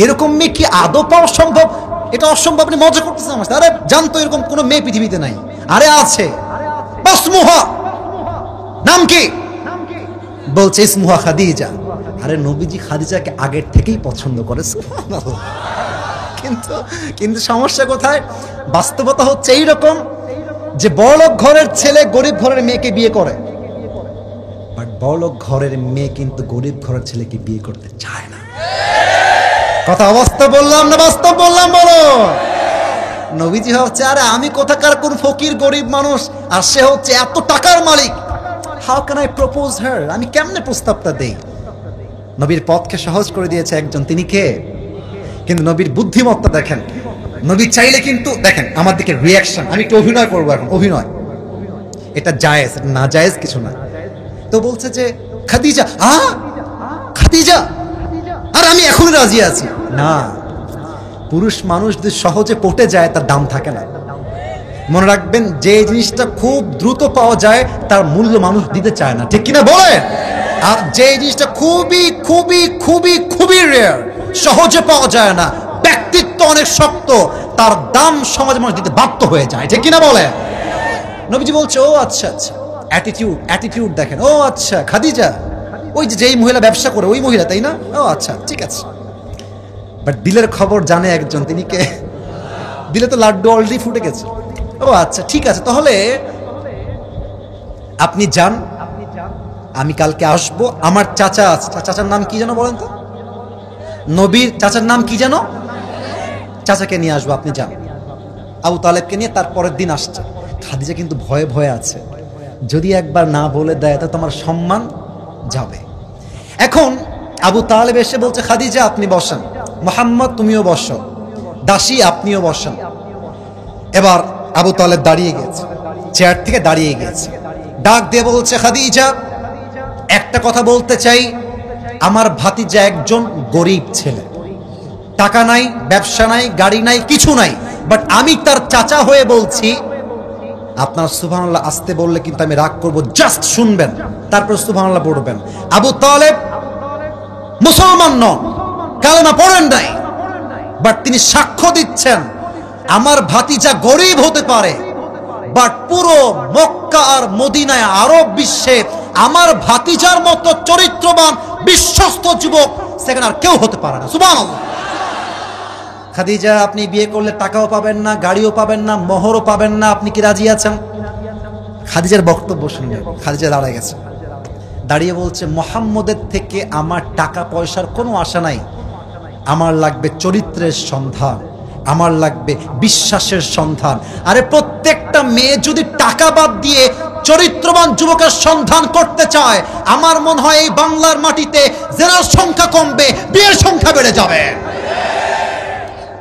এরকম মেয়ে কি আদৌ পাওয়া সম্ভব? এটা অসম্ভব। আপনি মজা করতেছেন আমার সাথে? আরে জানতো এরকম কোন মেয়ে পৃথিবীতে নাই। আরে আছে, বাসমুহা, নাম কি? বলছে ইসমুহা খাদিজা। আরে নবীজি খাদিজাকে আগের থেকেই পছন্দ করে, সুবহানাল্লাহ। কিন্তু সমস্যা কোথায়? বাস্তবতা হচ্ছে এইরকম যে বড়লোক ঘরের ছেলে গরিব ঘরের মেয়েকে বিয়ে করে, বাট বড়লোক ঘরের মেয়ে কিন্তু গরিব ঘরের ছেলেকে বিয়ে করতে চায় না। কথা অবাস্তব বললাম না বাস্তব বললাম? বলো। নবীজি হচ্ছে আরে আমি কোথাকার কোন ফকির গরিব মানুষ, আর সে হচ্ছে এত টাকার মালিক, হাউ ক্যান আই প্রপোজ হার? আমি কেমনে প্রস্তাবটা দেই? নবীর পথকে সহজ করে দিয়েছে একজন, তিনি কে? কিন্তু নবীর বুদ্ধিমত্তা দেখেন। নবী চাইলে কিন্তু দেখেন আমার দিকে রিয়াকশন, আমি একটু অভিনয় করবো এখন, অভিনয়, এটা জায়েজ, না জায়েজ কিছু না। তো বলছে যে খাদিজা, খাদিজা, আর আমি এখনই রাজি আছি। না, পুরুষ মানুষ যদি সহজে পটে যায় তার দাম থাকে না। মনে রাখবেন, যে জিনিসটা খুব দ্রুত পাওয়া যায় তার মূল্য মানুষ দিতে চায় না, ঠিক কিনা বলেন? আর যে জিনিসটা খুবই খুবই খুবই খুবই রেয়ার, সহজে পাওয়া যায় না, ব্যক্তিত্ব অনেক শক্ত, তার দাম সমাজে মানুষ দিতে বাধ্য হয়ে যায়, ঠিক কিনা বলেন? নবীজি বলছে ও আচ্ছা আচ্ছা, অ্যাটিটিউড দেখেন। ও আচ্ছা খাদিজা, ওই যে যেই মহিলা ব্যবসা করে ওই মহিলা, তাই না? ও আচ্ছা ঠিক আছে। বাট দিলের খবর জানে একজন, তিনি কে? দিলে তো লাড্ডু অলরেডি ফুটে গেছে। ও আচ্ছা ঠিক আছে, তাহলে আপনি যান, আমি কালকে আসবো। আমার চাচা আছে, চাচার নাম কি যেন বলেন তো? নবীর চাচার নাম কি যেন? চাচাকে নিয়ে আসবো, আপনি যান। আবু তালেবকে নিয়ে তার পরের দিন আসছে। খাদিজা কিন্তু ভয়ে ভয়ে আছে, যদি একবার না বলে দেয় তা তোমার সম্মান যাবে। এখন আবু তালেব এসে বলছে খাদিজা আপনি বসেন, মুহাম্মদ তুমিও বসো, দাসী আপনিও বসেন। এবার আবু তালেব দাঁড়িয়ে গেছে, চেয়ার থেকে দাঁড়িয়ে গেছে, ডাক দিয়ে বলছে খাদিজা একটা কথা বলতে চাই, আমার ভাতিজা একজন গরিব ছেলে, টাকা নাই, ব্যবসা নাই, গাড়ি নাই, কিছু নাই, বাট আমি তার চাচা হয়ে বলছি, আপনার সুবহানাল্লাহ আসতে বললে কিন্তু আমি রাগ করব, জাস্ট শুনবেন তারপর সুবহানাল্লাহ পড়বেন। আবু তালেব মুসলমান নন, কালেমা পড়েন নাই, বাট তিনি সাক্ষ্য দিচ্ছেন আমার ভাতিজা গরিব হতে পারে, বাট পুরো মক্কা আর মদিনায় আরব বিশ্বে আমার ভাতিজার মতো চরিত্রবান বিশ্বস্ত যুবক সেখানে আর কেউ হতে পারে না। সুবহানাল্লাহ। খাদিজা আপনি বিয়ে করলে টাকাও পাবেন না, গাড়িও পাবেন না, মোহরও পাবেন না, আপনি কি রাজি আছেন? খাদিজার বক্তব্য শুনলেন, খাদিজা দাঁড়ায় গেছে, দাঁড়িয়ে বলছে মুহাম্মদের থেকে আমার টাকা পয়সার কোনো আশা নাই, আমার লাগবে চরিত্রের সন্ধান, আমার লাগবে বিশ্বাসের সন্ধান। আরে প্রত্যেকটা মেয়ে যদি টাকা বাদ দিয়ে চরিত্রবান যুবকের সন্ধান করতে চায়, আমার মনে হয় এই বাংলার মাটিতে জেনার সংখ্যা কমবে, বিয়ের সংখ্যা বেড়ে যাবে।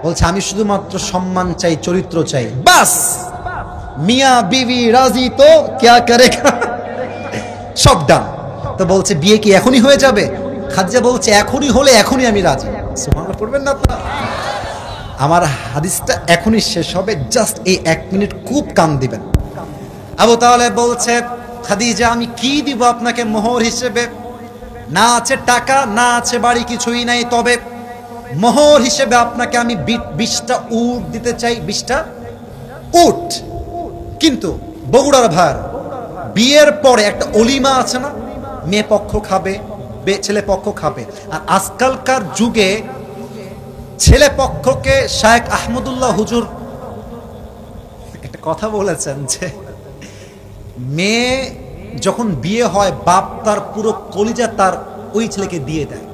বলছে আমি শুধুমাত্র সম্মান চাই, চরিত্র চাই, বাস। মিয়া বিবি রাজি তো ক্যা করেগা, সব ডান। তো বলছে বিয়ে কি এখনই হয়ে যাবে? খাদিজা বলছে এখনই হলে এখনই আমি রাজি। সুবহানাল্লাহ পড়বেন না আপনারা? আমার হাদিসটা এখনই শেষ হবে, জাস্ট এই 1 মিনিট খুব কান দিবেন। আবু তালেব বলছে খাদিজা আমি কি দিব আপনাকে মোহর হিসেবে? না আছে টাকা, না আছে বাড়ি, কিছুই নাই, তবে মোহর হিসেবে আপনাকে আমি 20টা উট দিতে চাই। 20টা উট। কিন্তু বগুড়ার ভার, বিয়ের পরে একটা অলিমা আছে না, মেয়ে পক্ষ খাবে, ছেলে পক্ষ খাবে। আর আজকালকার যুগে ছেলে পক্ষকে শায়েখ আহমদুল্লাহ হুজুর একটা কথা বলেছেন যে মেয়ে যখন বিয়ে হয় বাপ তার পুরো কলিজা তার ওই ছেলেকে দিয়ে দেয়।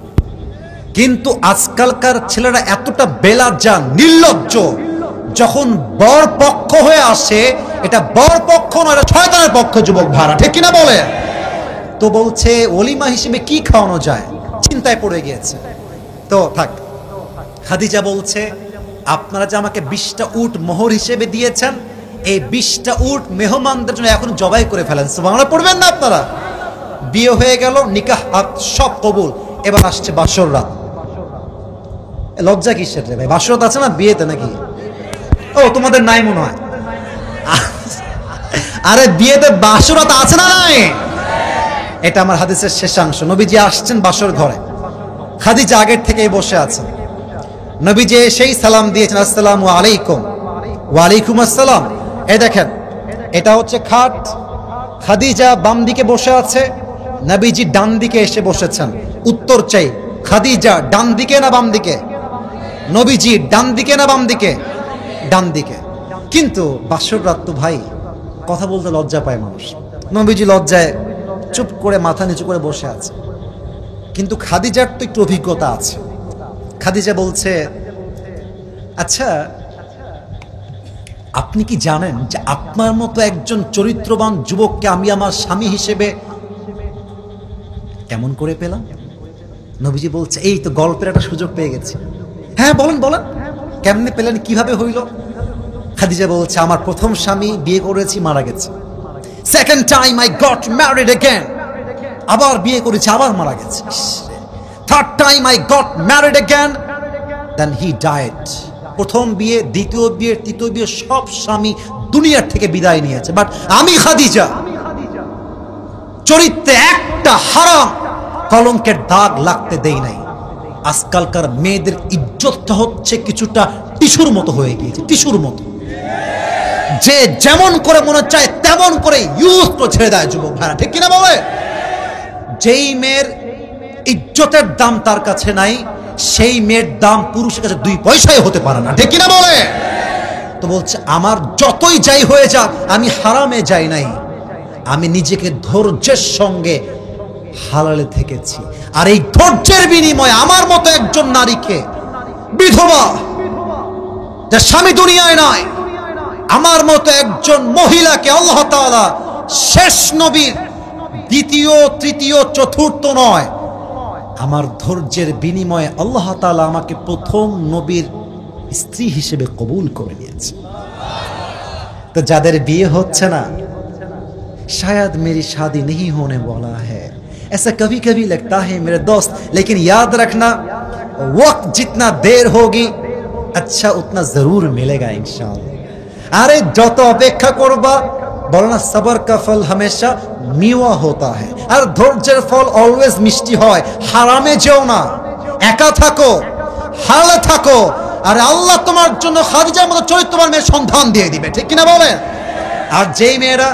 কিন্তু আজকালকার ছেলেরা এতটা বেলাজ্জান, নির্লজ্জ, যখন বর পক্ষ হয়ে আসে, এটা বর পক্ষ নয়, এটা শয়তানের পক্ষ যুবক ভাড়া, ঠিক কিনা বলে? তো বলছে ওলিমা হিসেবে কি খাওয়ানো যায়, চিন্তায় পড়ে গিয়েছে। তো থাক, খাদিজা বলছে আপনারা যে আমাকে 20টা উট মোহর হিসেবে দিয়েছেন, এই 20টা উট মেহমানদের জন্য এখন জবাই করে ফেলেন। সুবহানাল্লাহ পড়বেন না আপনারা? বিয়ে হয়ে গেল, নিকাহ সব কবুল। এবার আসছে বাসর রাত। লজ্জা কিসের রে ভাই? বাসর রাত আছে না বিয়েতে নাকি? ও তোমাদের নাই মনে হয়। আরে বিয়েতে বাসর রাত আছে না নাই? এটা আমার হাদিসের শেষাংশ। নবীজি আসছেন বাসর ঘরে, খাদিজা আগের থেকেই বসে আছেন। নবীজি সেই সালাম দিয়েছেন, আসসালামু আলাইকুম। ওয়ালাইকুম আসসালাম। এই দেখেন, এটা হচ্ছে খাট, খাদিজা বাম দিকে বসে আছে, নবীজি ডান দিকে এসে বসেছেন। উত্তর চাই, খাদিজা ডান দিকে না বাম দিকে? নবীজি ডান দিকে না বাম দিকে? ডান দিকে। কিন্তু বাসর রাত তো ভাই, কথা বলতে লজ্জা পায় মানুষ। নবীজি লজ্জায় চুপ করে মাথা নিচু করে বসে আছে। কিন্তু খাদিজার তো একটু অভিজ্ঞতা আছে। খাদিজা বলছে, আচ্ছা আপনি কি জানেন যে আপনার মতো একজন চরিত্রবান যুবককে আমি আমার স্বামী হিসেবে কেমন করে পেলাম? নবীজি বলছে, এই তো গল্পের একটা সুযোগ পেয়ে গেছি। হ্যাঁ বলেন বলেন, কেমনে পেলেন, কিভাবে হইল? খাদিজা বলছে, আমার প্রথম স্বামী বিয়ে করেছি, মারা গেছে। Second time I got married again, আবার বিয়ে করেছি, আবার মারা গেছে। Third time I got married again, then he died. প্রথম বিয়ে, দ্বিতীয় বিয়ে, তৃতীয় বিয়ে, সব স্বামী দুনিয়ার থেকে বিদায় নিয়েছে, বাট আমি খাদিজা চরিত্রে একটা হারাম কলঙ্কের দাগ লাগতে দেই নাই। আজকালকার মেয়েদের ইজ্জতটা হচ্ছে কিছুটা টিস্যুর মতো হয়ে গিয়েছে, টিস্যুর মতো, যে যেমন করে মনে চায় তেমন করে ইউজ করে ছেড়ে দেয় যুবক ভাইরা, ঠিক কিনা বলে? যেই মেয়ের ইজ্জতের দাম তার কাছে নাই, সেই মেয়ের দাম পুরুষের কাছে 2 পয়সাই হতে পারে না, ঠিক কিনা বলে? তো বলছে, আমার যতই যাই হয়ে যাক, আমি হারামে যাই নাই, আমি নিজেকে ধৈর্যের সঙ্গে হালালে থেকেছি। আর এই ধৈর্যের বিনিময়ে আমার মতো একজন নারীকে, বিধবা যার স্বামী দুনিয়ায় নাই, আমার মতো একজন মহিলাকে আল্লাহ তাআলা শেষ নবীর দ্বিতীয়, তৃতীয়, চতুর্থ নয়, আমার ধৈর্যের বিনিময়ে আল্লাহ তাআলা আমাকে প্রথম নবীর স্ত্রী হিসেবে কবুল করে নিয়েছে। তো যাদের বিয়ে হচ্ছে না, शायद मेरी शादी नहीं होने वाला है, ऐसा कभी कभी लगता है मेरे दोस्त, लेकिन याद रखना वक्त जितना देर होगी अच्छा उतना जरूर मिलेगा इंशाअल्लाह। अरे যত অপেক্ষা করবা, বলো না সবর का फल हमेशा मीवा होता है, আর ধৈর্যের ফল অলওয়েজ মিষ্টি হয়। হারামে যেও না, একা থাকো, হারালে থাকো, আর আল্লাহ তোমার জন্য খাদিজার মতো চরিত্রবান মেয়ের সন্ধান দিয়ে দিবে, ঠিক কিনা বলেন? আর যেই মেয়েরা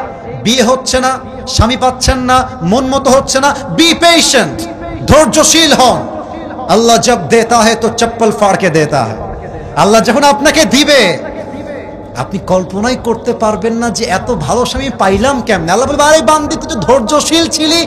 বিয়ে হচ্ছে না, স্বামী পাচ্ছেন না, মন মতো হচ্ছে না, বি পেশেন্ট, ধৈর্যশীল হন। আল্লাহ জব দেতা है तो চপ্পল ফাড় কে দেতা है। আল্লাহ যখন আপনাকে দিবে, আপনি কল্পনাই করতে পারবেন না যে এত ভালো স্বামী পাইলাম কেমনে। আল্লাহ বলবে, আরে বান্দি তুই তো ধৈর্যশীল ছিলি।